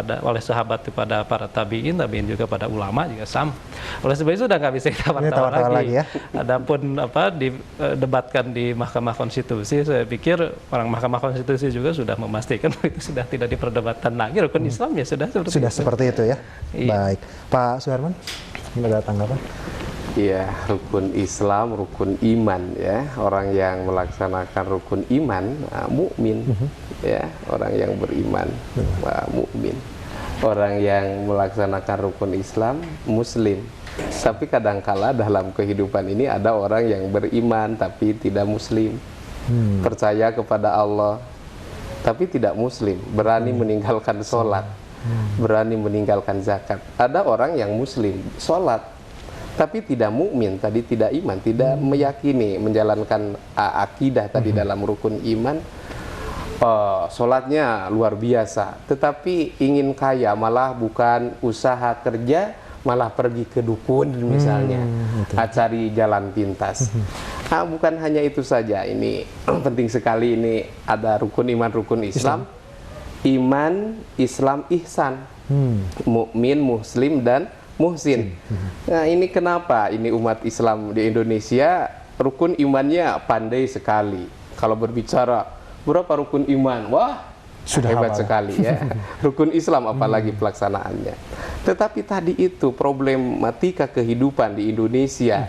oleh sahabat kepada para tabiin juga pada ulama juga sama. Oleh sebab itu sudah nggak bisa tawar-tawar lagi. Adapun didebatkan di Mahkamah Konstitusi, saya pikir orang Mahkamah Konstitusi juga sudah memastikan itu sudah tidak diperdebatkan lagi. Rukun Islam ya sudah seperti itu ya. Iya. Baik, Pak Suherman, ada tanggapan? Iya, rukun Islam, rukun iman ya. Orang yang melaksanakan rukun iman, mukmin ya. Orang yang beriman, mukmin. Orang yang melaksanakan rukun Islam, muslim. Tapi kadangkala dalam kehidupan ini ada orang yang beriman tapi tidak muslim. Percaya kepada Allah tapi tidak muslim, berani meninggalkan sholat, berani meninggalkan zakat. Ada orang yang muslim, sholat tapi tidak mukmin, tadi tidak iman, tidak meyakini, menjalankan akidah tadi dalam rukun iman. Sholatnya luar biasa, tetapi ingin kaya, malah bukan usaha kerja, malah pergi ke dukun misalnya, cari jalan pintas. Bukan hanya itu saja, ini penting sekali, ini ada rukun iman, rukun Islam. Iman, Islam, ihsan, mukmin, muslim, dan muhsin. Nah, ini kenapa ini umat Islam di Indonesia rukun imannya pandai sekali. Kalau berbicara berapa rukun iman, wah sudah hebat sekali ya. Rukun Islam apalagi pelaksanaannya. Tetapi tadi itu problematika kehidupan di Indonesia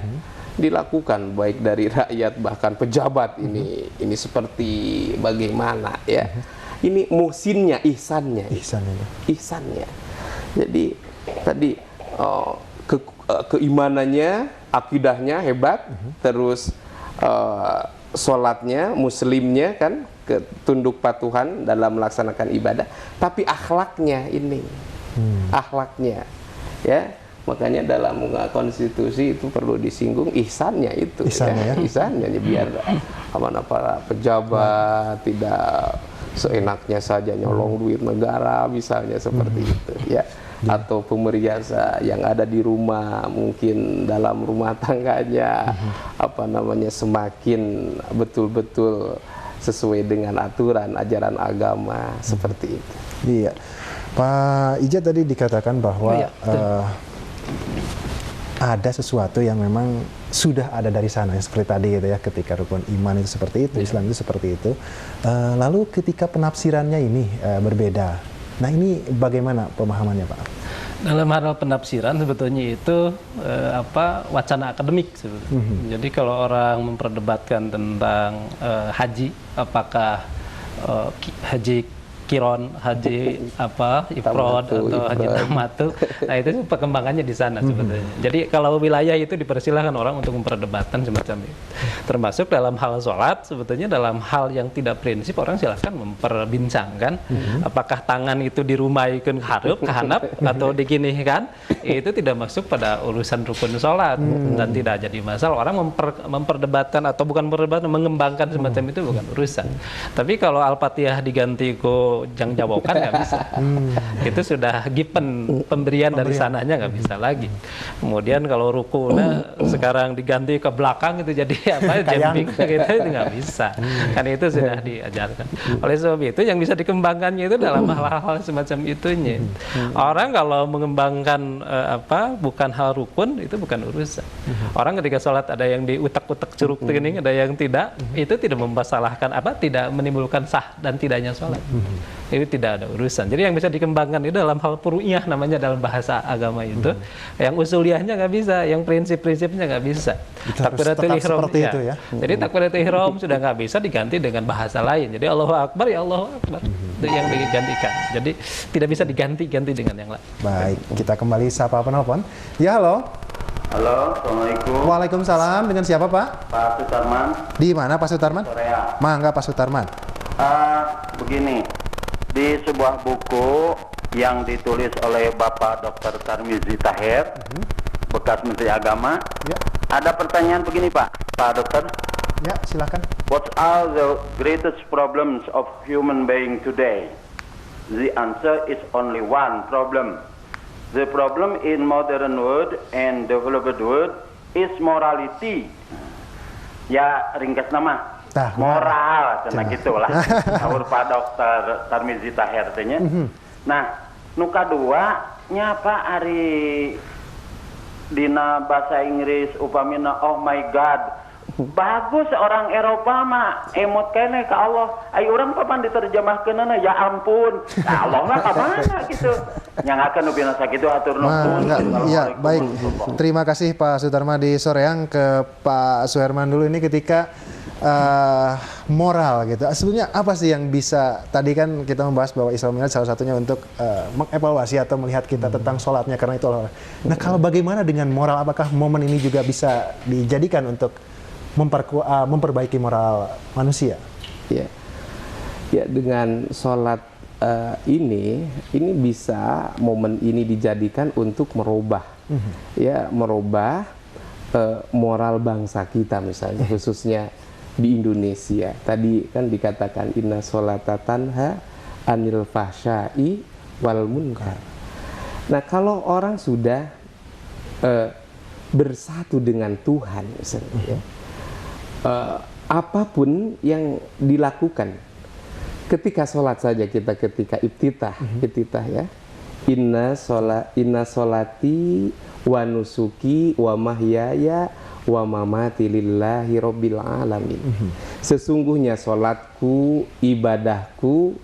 dilakukan baik dari rakyat bahkan pejabat, ini seperti bagaimana ya. Ini muhsinnya, ihsannya. Jadi tadi keimanannya, akidahnya hebat, terus sholatnya, muslimnya kan, tunduk patuhan dalam melaksanakan ibadah, tapi akhlaknya ini, akhlaknya, ya, makanya dalam konstitusi itu perlu disinggung ihsannya itu, ihsannya biar para pejabat tidak seenaknya saja nyolong duit negara, misalnya seperti itu, ya. Atau pemerhiasa yang ada di rumah, mungkin dalam rumah tangganya semakin betul-betul sesuai dengan aturan ajaran agama, seperti itu. Iya, Pak Ijat tadi dikatakan bahwa ada sesuatu yang memang sudah ada dari sana, seperti tadi gitu ya, ketika rukun iman itu seperti itu, Islam itu seperti itu. Lalu ketika penafsirannya ini berbeda. Nah, ini bagaimana pemahamannya, Pak? Dalam hal penafsiran sebetulnya itu wacana akademik sebetulnya. Jadi kalau orang memperdebatkan tentang haji, apakah haji kiron, haji ifrod atau haji tamatu, nah itu perkembangannya di sana sebetulnya. Jadi kalau wilayah itu dipersilahkan orang untuk memperdebatkan semacam itu. Termasuk dalam hal sholat, sebetulnya dalam hal yang tidak prinsip orang silahkan memperbincangkan apakah tangan itu dirumaikan ke hanap atau diginikan, itu tidak masuk pada urusan rukun sholat dan tidak jadi masalah. Orang memperdebatkan atau bukan memperdebatkan, mengembangkan semacam itu bukan urusan. Tapi kalau Al-Fatihah diganti ke jang jawokan nggak bisa. Itu sudah given, pemberian dari sananya, nggak bisa lagi. Kemudian kalau rukunya sekarang diganti ke belakang itu jadi jumping gitu, itu nggak bisa. Karena itu sudah diajarkan. Oleh sebab itu yang bisa dikembangkannya itu dalam hal-hal semacam itunya. Orang kalau mengembangkan bukan hal rukun, itu bukan urusan. Orang ketika sholat ada yang diutak-utak curug kening, ada yang tidak, itu tidak membasalahkan tidak menimbulkan sah dan tidaknya sholat. Itu tidak ada urusan. Jadi yang bisa dikembangkan itu dalam hal furu'iyah, namanya dalam bahasa agama itu. Yang usuliyahnya nggak bisa, yang prinsip-prinsipnya nggak bisa. Takbiratul ihram itu ya. Jadi takbiratul ihram sudah nggak bisa diganti dengan bahasa lain. Jadi Allahu Akbar ya Allahu Akbar. Itu yang digantikan. Jadi tidak bisa diganti-ganti dengan yang lain. Baik, kita kembali sapa penelpon. Ya, halo. Halo, Assalamualaikum. Waalaikumsalam. Dengan siapa, Pak? Pak Sutarman. Di mana Pak Sutarman? Korea. Mangga Pak Sutarman. Begini, di sebuah buku yang ditulis oleh Bapak Dr. Tarmizi Tahir, bekas Menteri Agama, ada pertanyaan begini Pak Dokter. Ya, silakan. What are the greatest problems of human being today? The answer is only one problem. The problem in modern world and developed world is morality. Ya, ringkas nama. Moral, karena gitulah. Menurut Pak Dr. Tarmizi Tahir. Nah, Nu kadua nya Pak ari dina bahasa Inggris upamina oh my God. Bagus orang Eropa mah emot kene ke Allah. Ayo orang papan diterjemahkeunna ya ampun. Nah, Allah mah ka mana gitu. Nyangakeun nu binasa kitu atur nuhun. Iya, baik. Terima kasih Pak Sutarma di Soreang. Ke Pak Suherman dulu, ini ketika moral gitu. Sebenarnya apa sih yang bisa, tadi kan kita membahas bahwa Isra Mi'raj salah satunya untuk mengevaluasi atau melihat kita tentang sholatnya karena itu Allah. Nah, kalau bagaimana dengan moral, apakah momen ini juga bisa dijadikan untuk memperbaiki moral manusia? Ya, ya dengan sholat ini bisa momen ini dijadikan untuk merubah, ya merubah moral bangsa kita misalnya, khususnya di Indonesia. Tadi kan dikatakan inna sholata tanha anil fahsya'i wal munkar. Nah, kalau orang sudah bersatu dengan Tuhan misalnya, ya, apapun yang dilakukan ketika sholat saja, kita ketika iftitah ya, inna sholati wa nusuki wa mahyaya wa mamati lillahi rabbil alamin. Sesungguhnya sholatku, ibadahku,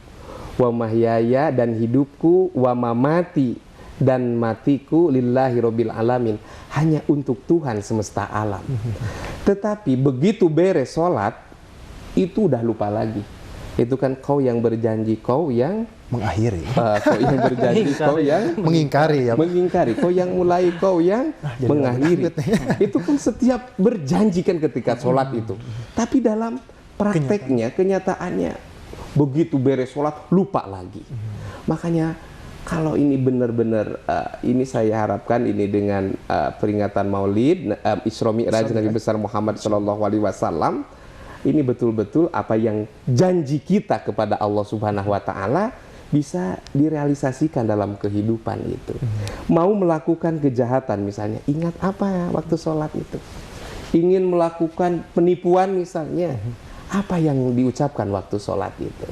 wa mahyaya dan hidupku, wa mamati dan matiku lillahi rabbil alamin, hanya untuk Tuhan semesta alam. Tetapi begitu beres sholat, itu udah lupa lagi. Itu kan kau yang berjanji, kau yang mengakhiri, kau yang berjanji, kau yang mengingkari, ya. Mengingkari, kau yang mulai, kau yang mengakhiri. Itu kan setiap berjanji kan ketika sholat itu. Tapi dalam prakteknya, kenyataannya, begitu beres sholat lupa lagi. Makanya kalau ini benar-benar, ini saya harapkan ini dengan peringatan Maulid Isra Mi'raj Nabi besar Muhammad SAW, ini betul-betul apa yang janji kita kepada Allah Subhanahu wa Ta'ala bisa direalisasikan dalam kehidupan itu. Mau melakukan kejahatan misalnya, ingat apa ya waktu sholat itu. Ingin melakukan penipuan misalnya, apa yang diucapkan waktu sholat itu.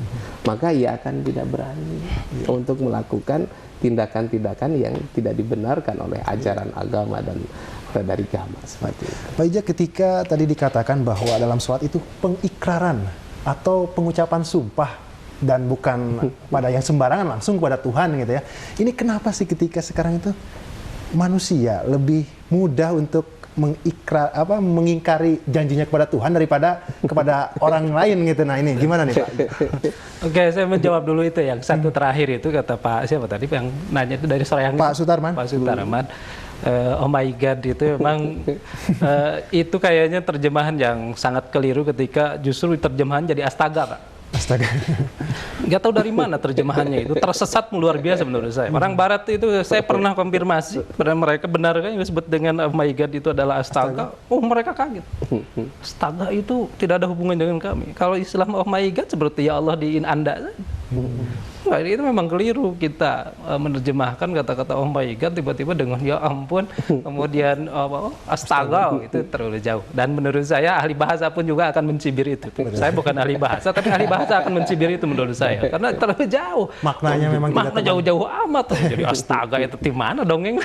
Maka ia akan tidak berani untuk melakukan tindakan-tindakan yang tidak dibenarkan oleh ajaran agama dan dari agama seperti itu. Pak Ija, ketika tadi dikatakan bahwa dalam sholat itu pengikraran atau pengucapan sumpah dan bukan pada yang sembarangan, langsung kepada Tuhan gitu ya. Ini kenapa sih ketika sekarang itu manusia lebih mudah untuk mengingkari janjinya kepada Tuhan daripada kepada orang lain gitu. Nah, ini gimana nih Pak? Oke, saya menjawab dulu itu yang satu terakhir itu, kata Pak siapa tadi yang nanya itu dari Soreang. Pak Sutarman. Pak Sutarman. Oh my God, itu memang itu kayaknya terjemahan yang sangat keliru ketika justru terjemahan jadi astaga, Pak. Astaga. Nggak tahu dari mana terjemahannya itu, tersesat luar biasa menurut saya. Orang Barat itu saya pernah konfirmasi pada mereka, benar kan yang disebut dengan oh my God itu adalah astaga. Oh, mereka kaget. Astaga itu tidak ada hubungan dengan kami. Kalau Islam oh my God seperti ya Allah diin Anda. Nah, itu memang keliru kita menerjemahkan kata-kata oh my God tiba-tiba dengan ya ampun, kemudian astaga, itu terlalu jauh. Dan menurut saya ahli bahasa pun juga akan mencibir itu. Saya bukan ahli bahasa, tapi ahli bahasa akan mencibir itu menurut saya karena terlalu jauh. Maknanya memang makna jauh-jauh amat. Jadi astaga itu di mana dongeng?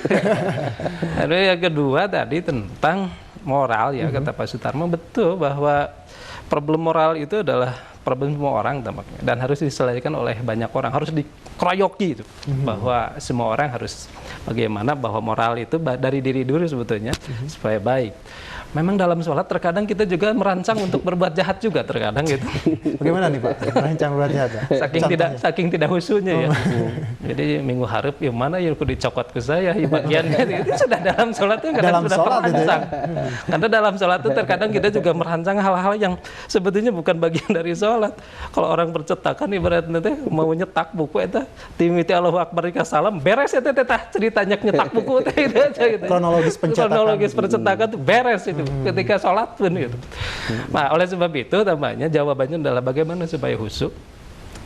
Lalu yang kedua tadi tentang moral ya, kata Pak Sutarma, betul bahwa problem moral itu adalah problem semua orang tampaknya, dan harus diselesaikan oleh banyak orang, harus dikeroyoki itu, bahwa semua orang harus bagaimana bahwa moral itu dari diri dulu sebetulnya supaya baik. Memang dalam sholat terkadang kita juga merancang untuk berbuat jahat juga terkadang gitu. Bagaimana nih Pak? Merancang berbuat jahat ya? Saking tidak khusyuknya ya. Jadi minggu harap yang mana yang dicokot ke saya di bagian itu sudah dalam sholat itu kadang sudah terancang. Karena dalam sholat itu terkadang kita juga merancang hal-hal yang sebetulnya bukan bagian dari sholat. Kalau orang percetakan ibaratnya teh mau nyetak buku itu timiti Allahu Akbar salam beres ya teh ceritanya nyetak buku teh itu aja gitu. Kronologis percetakan itu beres itu. Ketika sholat pun gitu. Nah, oleh sebab itu tampaknya jawabannya adalah bagaimana supaya khusyuk.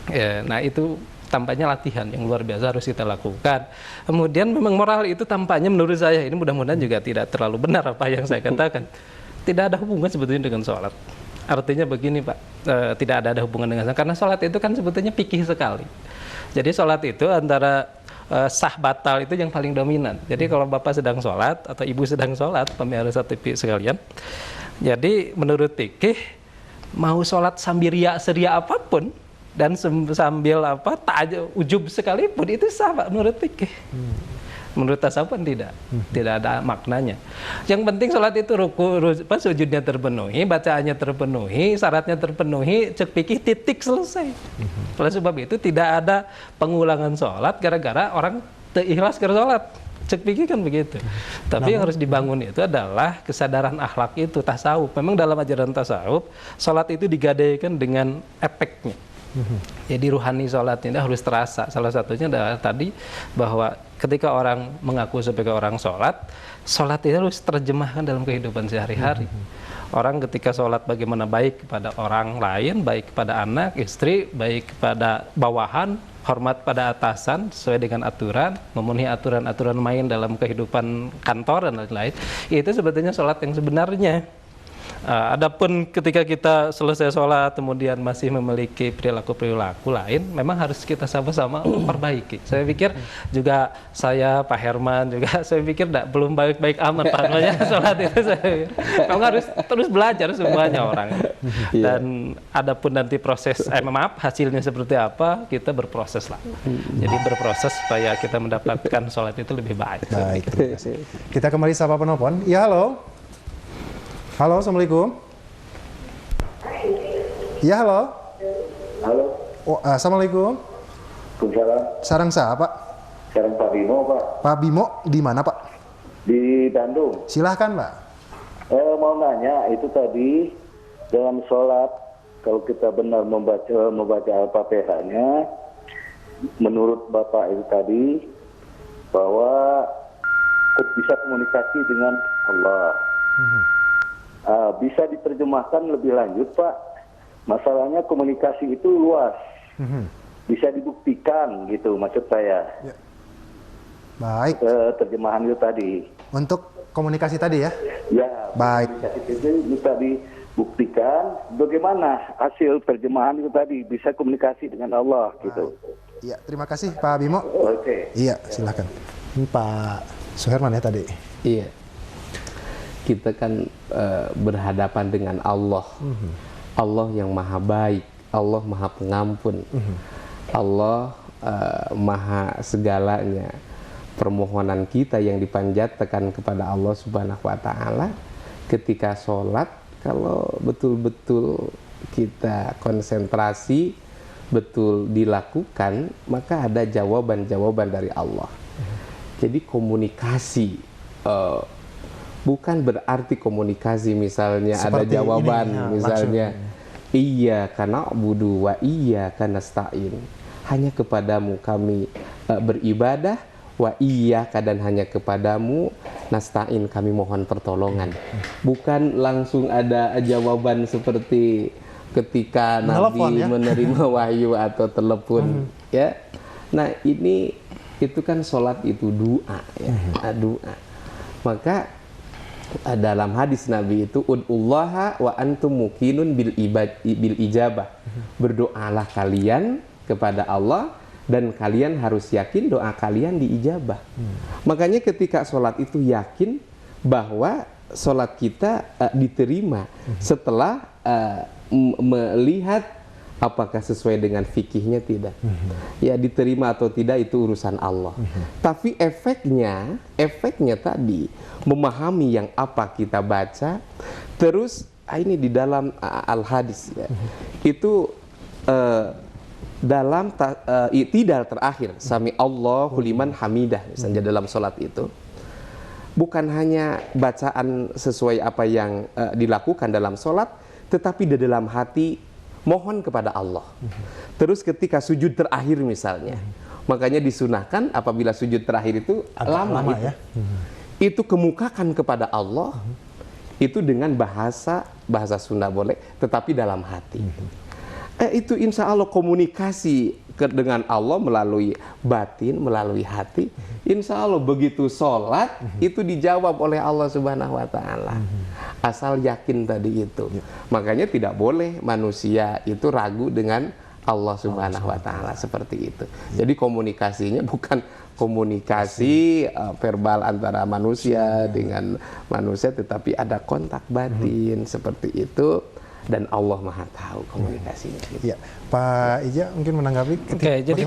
Ya, nah itu tampaknya latihan yang luar biasa harus kita lakukan. Kemudian memang moral itu tampaknya menurut saya ini mudah-mudahan juga tidak terlalu benar apa yang saya katakan. Tidak ada hubungan sebetulnya dengan sholat. Artinya begini Pak, tidak ada hubungan dengan sholat. Karena sholat itu kan sebetulnya fikih sekali. Jadi sholat itu antara sah batal itu yang paling dominan. Jadi kalau bapak sedang sholat atau ibu sedang sholat, pemirsa TV sekalian, jadi menurut fikih mau sholat sambil riak seria apapun dan sambil ujub sekalipun itu sah Pak, menurut fikih. Menurut tasawuf tidak ada maknanya. Yang penting sholat itu sujudnya terpenuhi, bacaannya terpenuhi, syaratnya terpenuhi, cek fikih titik selesai. Oleh sebab itu tidak ada pengulangan sholat gara-gara orang ikhlas ke sholat. Cek fikih kan begitu. Tapi yang harus dibangun itu adalah kesadaran akhlak itu, tasawuf. Memang dalam ajaran tasawuf, sholat itu digadaikan dengan efeknya. Jadi ruhani sholat ini harus terasa. Salah satunya adalah tadi bahwa ketika orang mengaku sebagai orang sholat, sholat itu harus terjemahkan dalam kehidupan sehari-hari. Orang ketika sholat bagaimana baik kepada orang lain, baik kepada anak, istri, baik kepada bawahan, hormat pada atasan sesuai dengan aturan, memenuhi aturan-aturan main dalam kehidupan kantor dan lain-lain. Itu sebetulnya sholat yang sebenarnya. Adapun ketika kita selesai sholat kemudian masih memiliki perilaku-perilaku lain, memang harus kita sama-sama memperbaiki. Saya pikir juga saya, Pak Herman juga, saya pikir belum baik-baik amat Pak Herman sholat itu. Memang harus terus belajar semuanya orang. Dan adapun nanti proses, hasilnya seperti apa, kita berproses lah. Jadi berproses supaya kita mendapatkan sholat itu lebih baik. Baik, terima kasih. Kita kembali sapa penelpon. Ya, halo. Halo, Assalamualaikum. Ya, halo. Halo. Oh, Assalamualaikum. Waalaikumsalam. Sarang sah, Pak? Sarang Pak Bimo, Pak. Pak Bimo, di mana, Pak? Di Bandung. Silahkan, Pak. Mau nanya, itu tadi dalam sholat, kalau kita benar membaca Al-Fatihahnya, menurut Bapak itu tadi, bahwa bisa komunikasi dengan Allah. Bisa diterjemahkan lebih lanjut, Pak. Masalahnya komunikasi itu luas. Bisa dibuktikan gitu maksud saya. Ya. Baik. Terjemahan itu tadi. Untuk komunikasi tadi ya? Ya. Baik. Komunikasi itu bisa dibuktikan bagaimana hasil terjemahan itu tadi bisa komunikasi dengan Allah gitu. Iya, terima kasih Pak Bimo. Oke. Iya, silakan. Ini Pak Suherman ya tadi. Iya. Kita kan berhadapan dengan Allah. Allah yang maha baik, Allah maha pengampun, Allah maha segalanya. Permohonan kita yang dipanjatkan kepada Allah Subhanahu wa Ta'ala ketika sholat, kalau betul-betul kita konsentrasi, betul dilakukan, maka ada jawaban-jawaban dari Allah. Jadi komunikasi bukan berarti komunikasi misalnya seperti ada jawaban ini, misalnya iya karena budu wa iya karena stain, hanya kepadamu kami beribadah, wa iya dan hanya kepadamu nastain kami mohon pertolongan. Bukan langsung ada jawaban seperti ketika Nabi menerima wahyu atau telepon ya. Nah itu kan sholat itu doa ya, doa. Maka dalam hadis Nabi itu ud'ullaha wa antum muqinun bil ijabah. Berdoalah kalian kepada Allah dan kalian harus yakin doa kalian diijabah. Makanya ketika sholat itu yakin bahwa sholat kita diterima setelah melihat apakah sesuai dengan fikihnya tidak. Ya diterima atau tidak itu urusan Allah. Tapi efeknya tadi memahami yang apa kita baca. Terus ini di dalam al-hadis ya. Itu dalam i'tidal terakhir sami Allahu liman hamidah misalnya dalam sholat itu. Bukan hanya bacaan sesuai apa yang dilakukan dalam sholat, tetapi di dalam hati mohon kepada Allah. Terus ketika sujud terakhir misalnya, makanya disunahkan apabila sujud terakhir itu lama itu. Ya? Itu kemukakan kepada Allah, itu dengan bahasa Sunda boleh, tetapi dalam hati. Itu insya Allah komunikasi dengan Allah melalui batin, melalui hati. Insya Allah begitu sholat itu dijawab oleh Allah Subhanahu wa Ta'ala. Asal yakin tadi itu. Makanya tidak boleh manusia itu ragu dengan Allah Subhanahu wa Ta'ala seperti itu. Jadi komunikasinya bukan komunikasi verbal antara manusia dengan manusia, tetapi ada kontak batin seperti itu, dan Allah Maha tahu komunikasinya. Ya, Pak Ija mungkin menanggapi. Oke, jadi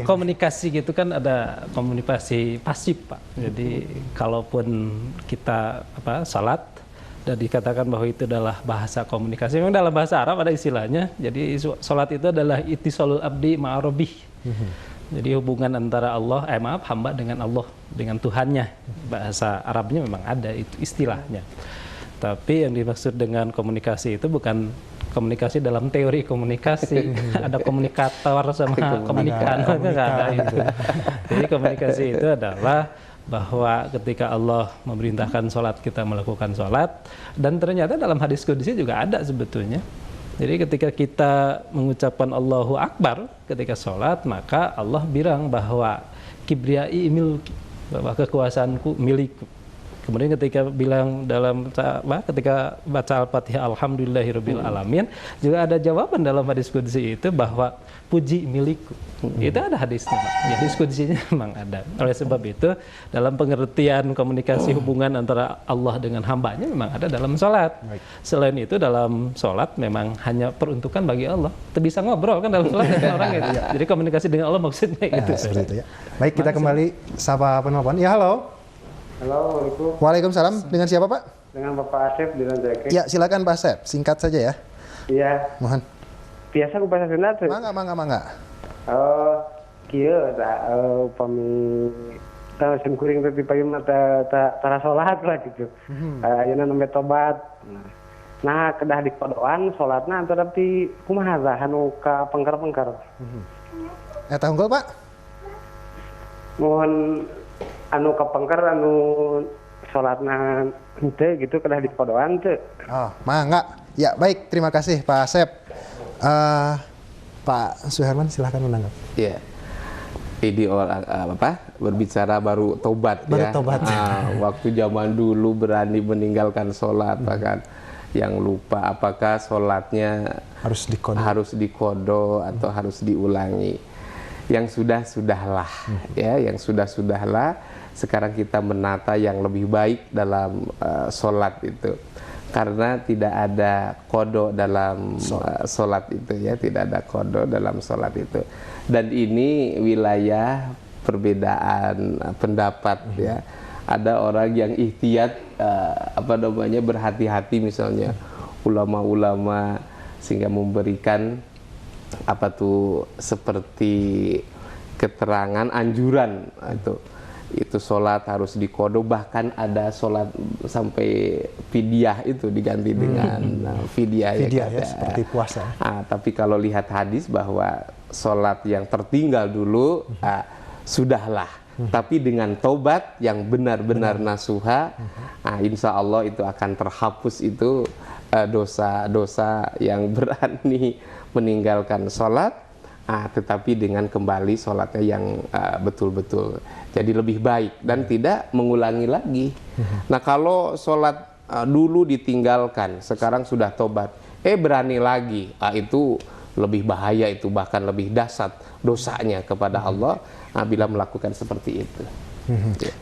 komunikasi gitu kan ada komunikasi pasif, Pak. Jadi kalaupun kita salat dan dikatakan bahwa itu adalah bahasa komunikasi, memang dalam bahasa Arab ada istilahnya. Jadi salat itu adalah ittisalul abdi ma'arabih. Jadi hubungan antara hamba dengan Allah, dengan Tuhannya. Bahasa Arabnya memang ada itu istilahnya. Tapi yang dimaksud dengan komunikasi itu bukan komunikasi dalam teori komunikasi. Ada komunikator sama komunikan, nggak ada itu. Jadi komunikasi itu adalah bahwa ketika Allah memerintahkan sholat, kita melakukan sholat, dan ternyata dalam hadis qudsi juga ada sebetulnya. Jadi ketika kita mengucapkan Allahu Akbar ketika sholat, maka Allah bilang bahwa kibriyai milki, bahwa kekuasaanku milikku. Kemudian ketika bilang ketika baca Al-Fatihah Alhamdulillahirabbil alamin, juga ada jawaban dalam hadis qudsi itu bahwa puji milikku. Itu ada hadisnya, Pak. Hadis qudsinya memang ada. Oleh sebab itu dalam pengertian komunikasi hubungan antara Allah dengan hambanya memang ada dalam sholat. Selain itu dalam sholat memang hanya peruntukan bagi Allah. Bisa ngobrol kan dalam sholat dengan orang itu. Jadi komunikasi dengan Allah maksudnya itu. Seperti itu ya. Baik, kita kembali sapa penelpon. Ya, halo. Halo, Waalaikumsalam. Waalaikumsalam. Dengan siapa, Pak? Dengan Bapak Asep di Ranjake. Ya, silakan Pak Asep. Singkat saja ya. Iya. Mohon. Biasa aku bahasa Sunda tuh. Mangga. Kieu upami sen kuring teh dipayun tara salat lah gitu. Ayeuna nembe tobat. Nah, kedah di kodoan salatna antara ti kumaha anu ka pengker-pengker. Eta unggul, Pak. Mohon anu kapengker anu salatna henteu gitu kedah di kodoan teu. Oh, mangga. Ya, baik, terima kasih Pak Asep. Pak Suherman silahkan menanggapi. Iya. Ini orang berbicara baru tobat ya. Tobat. Waktu zaman dulu berani meninggalkan sholat, bahkan yang lupa apakah sholatnya harus dikodo atau harus diulangi. Yang sudahlah ya, yang sudahlah. Sekarang kita menata yang lebih baik dalam sholat itu. Karena tidak ada kodo dalam sholat itu ya, tidak ada kodo dalam sholat itu. Dan ini wilayah perbedaan pendapat ya. Ada orang yang ihtiyat berhati-hati misalnya ulama-ulama sehingga memberikan seperti keterangan anjuran itu sholat harus dikodo, bahkan ada sholat sampai fidyah itu diganti dengan fidyah ya, seperti puasa. Tapi kalau lihat hadis bahwa sholat yang tertinggal dulu sudahlah, tapi dengan tobat yang benar-benar nasuha, insya Allah itu akan terhapus itu dosa-dosa yang berani meninggalkan sholat, tetapi dengan kembali sholatnya yang betul-betul jadi lebih baik dan tidak mengulangi lagi. Nah, kalau sholat dulu ditinggalkan, sekarang sudah tobat, berani lagi, itu lebih bahaya, itu bahkan lebih dahsyat dosanya kepada Allah bila melakukan seperti itu.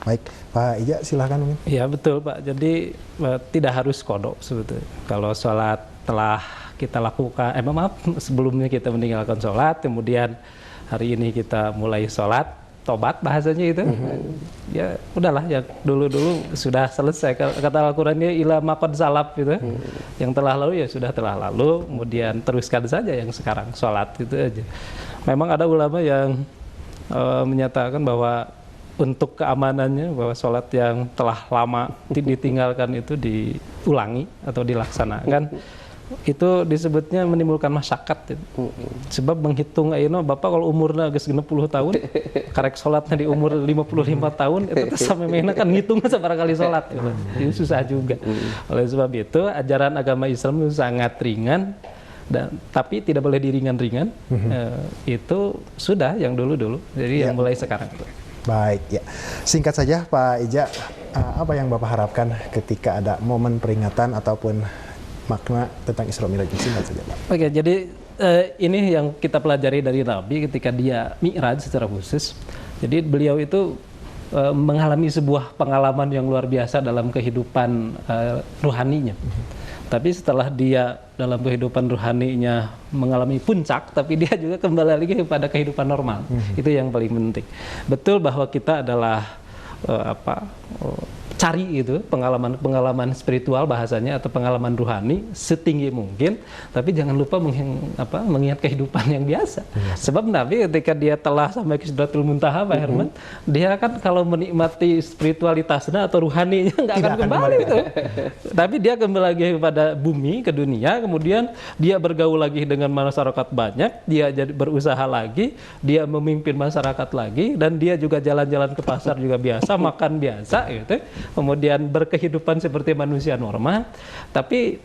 Baik, Pak Ija silahkan mungkin. Iya betul Pak, jadi tidak harus kodok sebetulnya. Kalau sholat telah kita lakukan, sebelumnya kita meninggalkan sholat, kemudian hari ini kita mulai sholat, tobat bahasanya itu, ya udahlah, ya dulu sudah selesai. Kata Al-Qurannya ila maqad salaf gitu, yang telah lalu ya sudah telah lalu, kemudian teruskan saja yang sekarang sholat itu aja. Memang ada ulama yang menyatakan bahwa untuk keamanannya bahwa sholat yang telah lama ditinggalkan itu diulangi atau dilaksanakan. Itu disebutnya menimbulkan masyakat. Sebab menghitung ayeuna Bapak kalau umurnya geus 60 tahun, karek sholatnya di umur 55 tahun, itu sampai mehna kan ngitung sabarang kali sholat. Itu susah juga. Oleh sebab itu ajaran agama Islam itu sangat ringan, tapi tidak boleh diringan-ringan. Itu sudah yang dulu-dulu. Jadi yang mulai sekarang. Baik, ya. Singkat saja Pak Ija, apa yang Bapak harapkan ketika ada momen peringatan ataupun makna tentang Isra Mi'raj? Singkat saja, Pak. Oke, jadi ini yang kita pelajari dari Nabi ketika dia Mi'raj secara khusus. Jadi beliau itu mengalami sebuah pengalaman yang luar biasa dalam kehidupan ruhaninya. Tapi setelah dia dalam kehidupan ruhaninya mengalami puncak, tapi dia juga kembali lagi kepada kehidupan normal. Itu yang paling penting. Betul bahwa kita adalah cari itu pengalaman spiritual bahasanya atau pengalaman ruhani setinggi mungkin, tapi jangan lupa mengingat kehidupan yang biasa. Sebab Nabi ketika dia telah sampai ke Sidratul Muntaha, Pak Herman, dia kan kalau menikmati spiritualitasnya atau ruhaninya nggak akan kembali itu. Tapi dia kembali lagi kepada bumi, ke dunia, kemudian dia bergaul lagi dengan masyarakat banyak, dia jadi berusaha lagi, dia memimpin masyarakat lagi, dan dia juga jalan-jalan ke pasar juga biasa, makan biasa gitu. Kemudian berkehidupan seperti manusia normal, tapi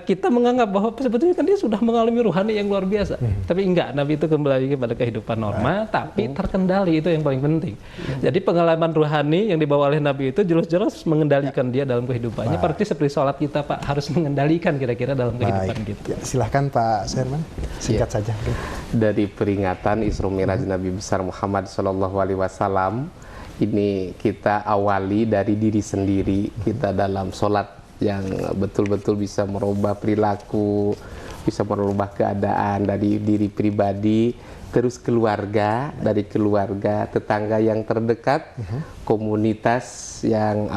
kita menganggap bahwa sebetulnya kan dia sudah mengalami ruhani yang luar biasa. Tapi enggak, Nabi itu kembali kepada kehidupan normal, tapi terkendali, itu yang paling penting. Jadi pengalaman ruhani yang dibawa oleh Nabi itu jelas-jelas mengendalikan dia dalam kehidupannya. Seperti seperti sholat kita, Pak, harus mengendalikan kira-kira dalam kehidupan kita. Silahkan Pak Suherman, singkat saja. Dari peringatan Isra Mi'raj Nabi besar Muhammad SAW, ini kita awali dari diri sendiri kita dalam sholat yang betul-betul bisa merubah perilaku, bisa merubah keadaan dari diri pribadi, terus keluarga, dari keluarga, tetangga yang terdekat, komunitas yang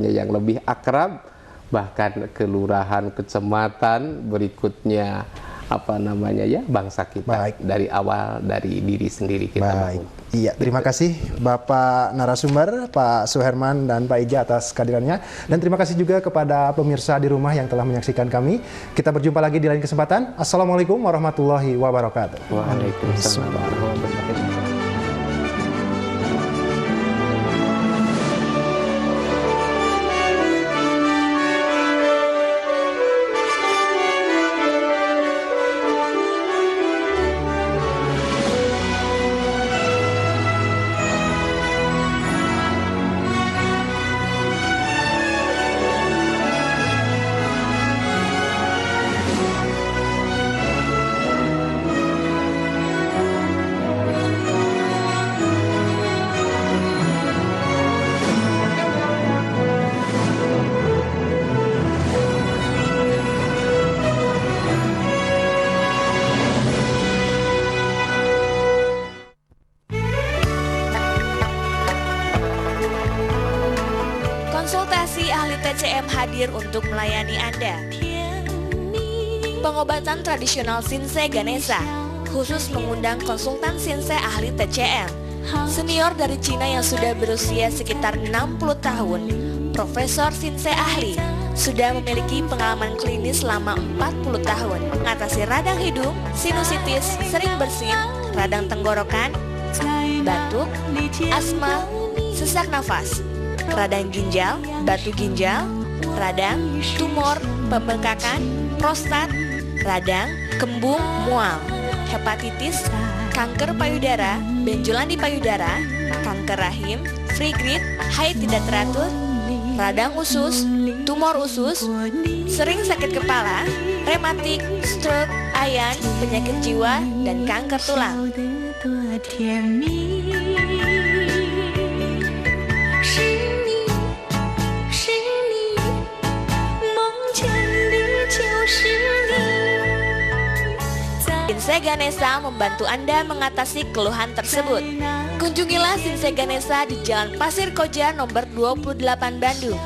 yang lebih akrab, bahkan kelurahan, kecamatan, berikutnya bangsa kita. Dari awal dari diri sendiri kita. Baik. Iya, terima kasih Bapak narasumber, Pak Suherman dan Pak Ija atas kehadirannya. Dan terima kasih juga kepada pemirsa di rumah yang telah menyaksikan kami. Kita berjumpa lagi di lain kesempatan. Assalamualaikum warahmatullahi wabarakatuh. Waalaikumsalam warahmatullahi wabarakatuh. Konsultasi ahli TCM hadir untuk melayani Anda. Pengobatan tradisional Shinsei Ganesha khusus mengundang konsultan Shinsei ahli TCM. Senior dari Cina yang sudah berusia sekitar 60 tahun, Profesor Shinsei ahli, sudah memiliki pengalaman klinis selama 40 tahun mengatasi radang hidung, sinusitis, sering bersin, radang tenggorokan, batuk, asma, sesak nafas, radang ginjal, batu ginjal, radang, tumor, pembengkakan, prostat, radang, kembung, mual, hepatitis, kanker payudara, benjolan di payudara, kanker rahim, frigrid, haid tidak teratur, radang usus, tumor usus, sering sakit kepala, rematik, stroke, ayan, penyakit jiwa, dan kanker tulang. Shinsei Ganesha membantu Anda mengatasi keluhan tersebut. Kunjungilah Shinsei Ganesha di Jalan Pasir Koja nomor 28 Bandung.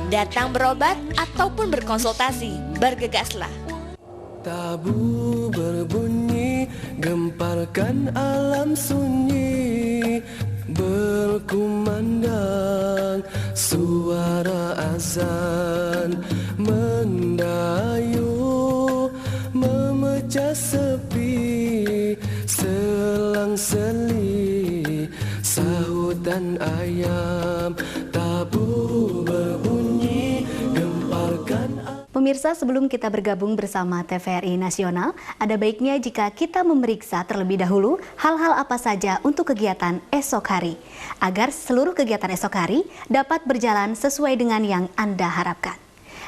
Datang berobat ataupun berkonsultasi, bergegaslah. Tabu berbunyi, gemparkan alam sunyi, berkumandang suara azan mendayu, memecah sepi, selang-seli, sahutan ayam. Tabu berbunyi, gemparkan. Pemirsa, sebelum kita bergabung bersama TVRI Nasional, ada baiknya jika kita memeriksa terlebih dahulu hal-hal apa saja untuk kegiatan esok hari, agar seluruh kegiatan esok hari dapat berjalan sesuai dengan yang Anda harapkan.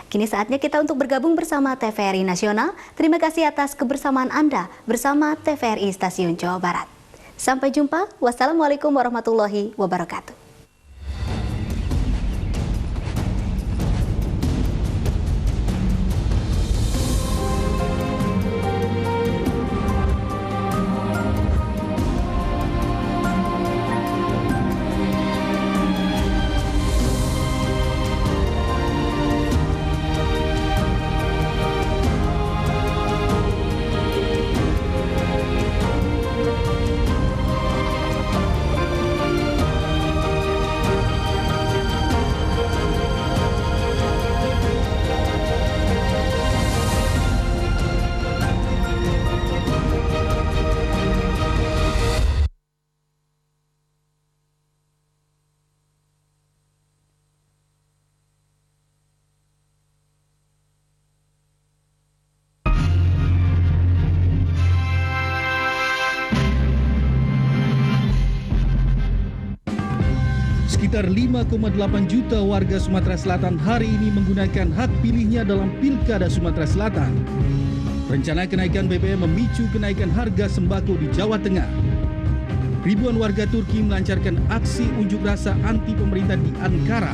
Kini saatnya kita untuk bergabung bersama TVRI Nasional. Terima kasih atas kebersamaan Anda bersama TVRI Stasiun Jawa Barat. Sampai jumpa. Wassalamualaikum warahmatullahi wabarakatuh. Sekitar 5,8 juta warga Sumatera Selatan hari ini menggunakan hak pilihnya dalam Pilkada Sumatera Selatan. Rencana kenaikan BBM memicu kenaikan harga sembako di Jawa Tengah. Ribuan warga Turki melancarkan aksi unjuk rasa anti pemerintah di Ankara.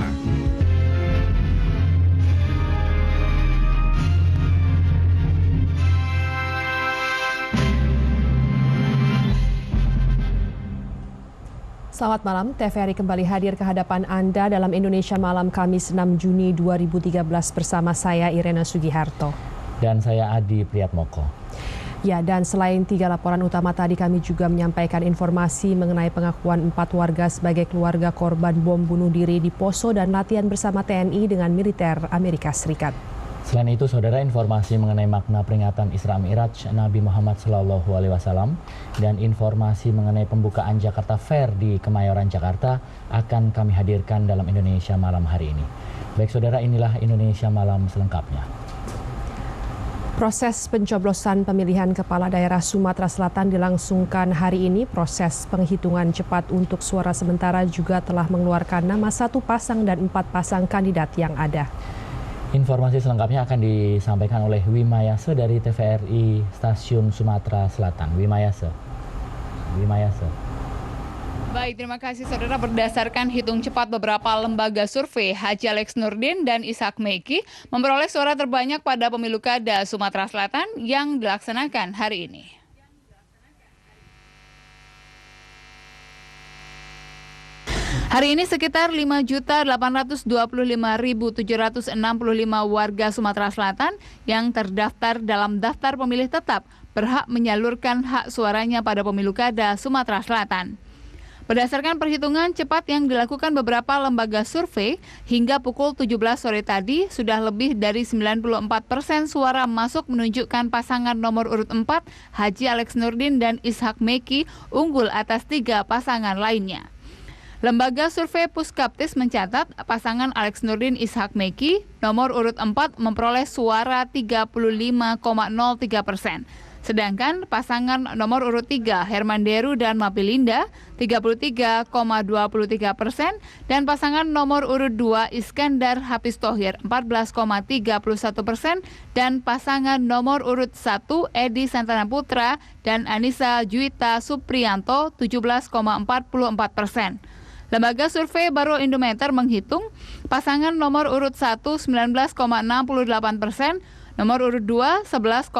Selamat malam, TVRI kembali hadir ke hadapan Anda dalam Indonesia Malam Kamis 6 Juni 2013 bersama saya Irena Sugiharto. Dan saya Adi Priyatmoko. Ya, dan selain 3 laporan utama tadi, kami juga menyampaikan informasi mengenai pengakuan 4 warga sebagai keluarga korban bom bunuh diri di Poso dan latihan bersama TNI dengan militer Amerika Serikat. Selain itu, saudara, informasi mengenai makna peringatan Isra Mi'raj Nabi Muhammad SAW dan informasi mengenai pembukaan Jakarta Fair di Kemayoran, Jakarta akan kami hadirkan dalam Indonesia Malam hari ini. Baik saudara, inilah Indonesia Malam selengkapnya. Proses pencoblosan pemilihan kepala daerah Sumatera Selatan dilangsungkan hari ini. Proses penghitungan cepat untuk suara sementara juga telah mengeluarkan nama 1 pasang dan 4 pasang kandidat yang ada. Informasi selengkapnya akan disampaikan oleh Wimayase dari TVRI Stasiun Sumatera Selatan. Wimayase. Baik, terima kasih saudara. Berdasarkan hitung cepat beberapa lembaga survei, Haji Alex Nurdin dan Ishak Meki memperoleh suara terbanyak pada pemilu kada Sumatera Selatan yang dilaksanakan hari ini. Hari ini sekitar 5.825.765 warga Sumatera Selatan yang terdaftar dalam daftar pemilih tetap berhak menyalurkan hak suaranya pada pemilu kada Sumatera Selatan. Berdasarkan perhitungan cepat yang dilakukan beberapa lembaga survei, hingga pukul 17 sore tadi sudah lebih dari 94% suara masuk menunjukkan pasangan nomor urut 4 Haji Alex Nurdin dan Ishak Meki unggul atas 3 pasangan lainnya. Lembaga survei Puskaptis mencatat pasangan Alex Nurdin Ishak Meki nomor urut 4 memperoleh suara 35,03%. Sedangkan pasangan nomor urut 3 Herman Deru dan Mapilinda 33,23% dan pasangan nomor urut 2 Iskandar Hafiz Thohir 14,31% dan pasangan nomor urut 1 Edi Santana Putra dan Anissa Juwita Supriyanto 17,44%. Lembaga survei Baro Indometer menghitung pasangan nomor urut 1 19,68%, nomor urut 2 11,4%,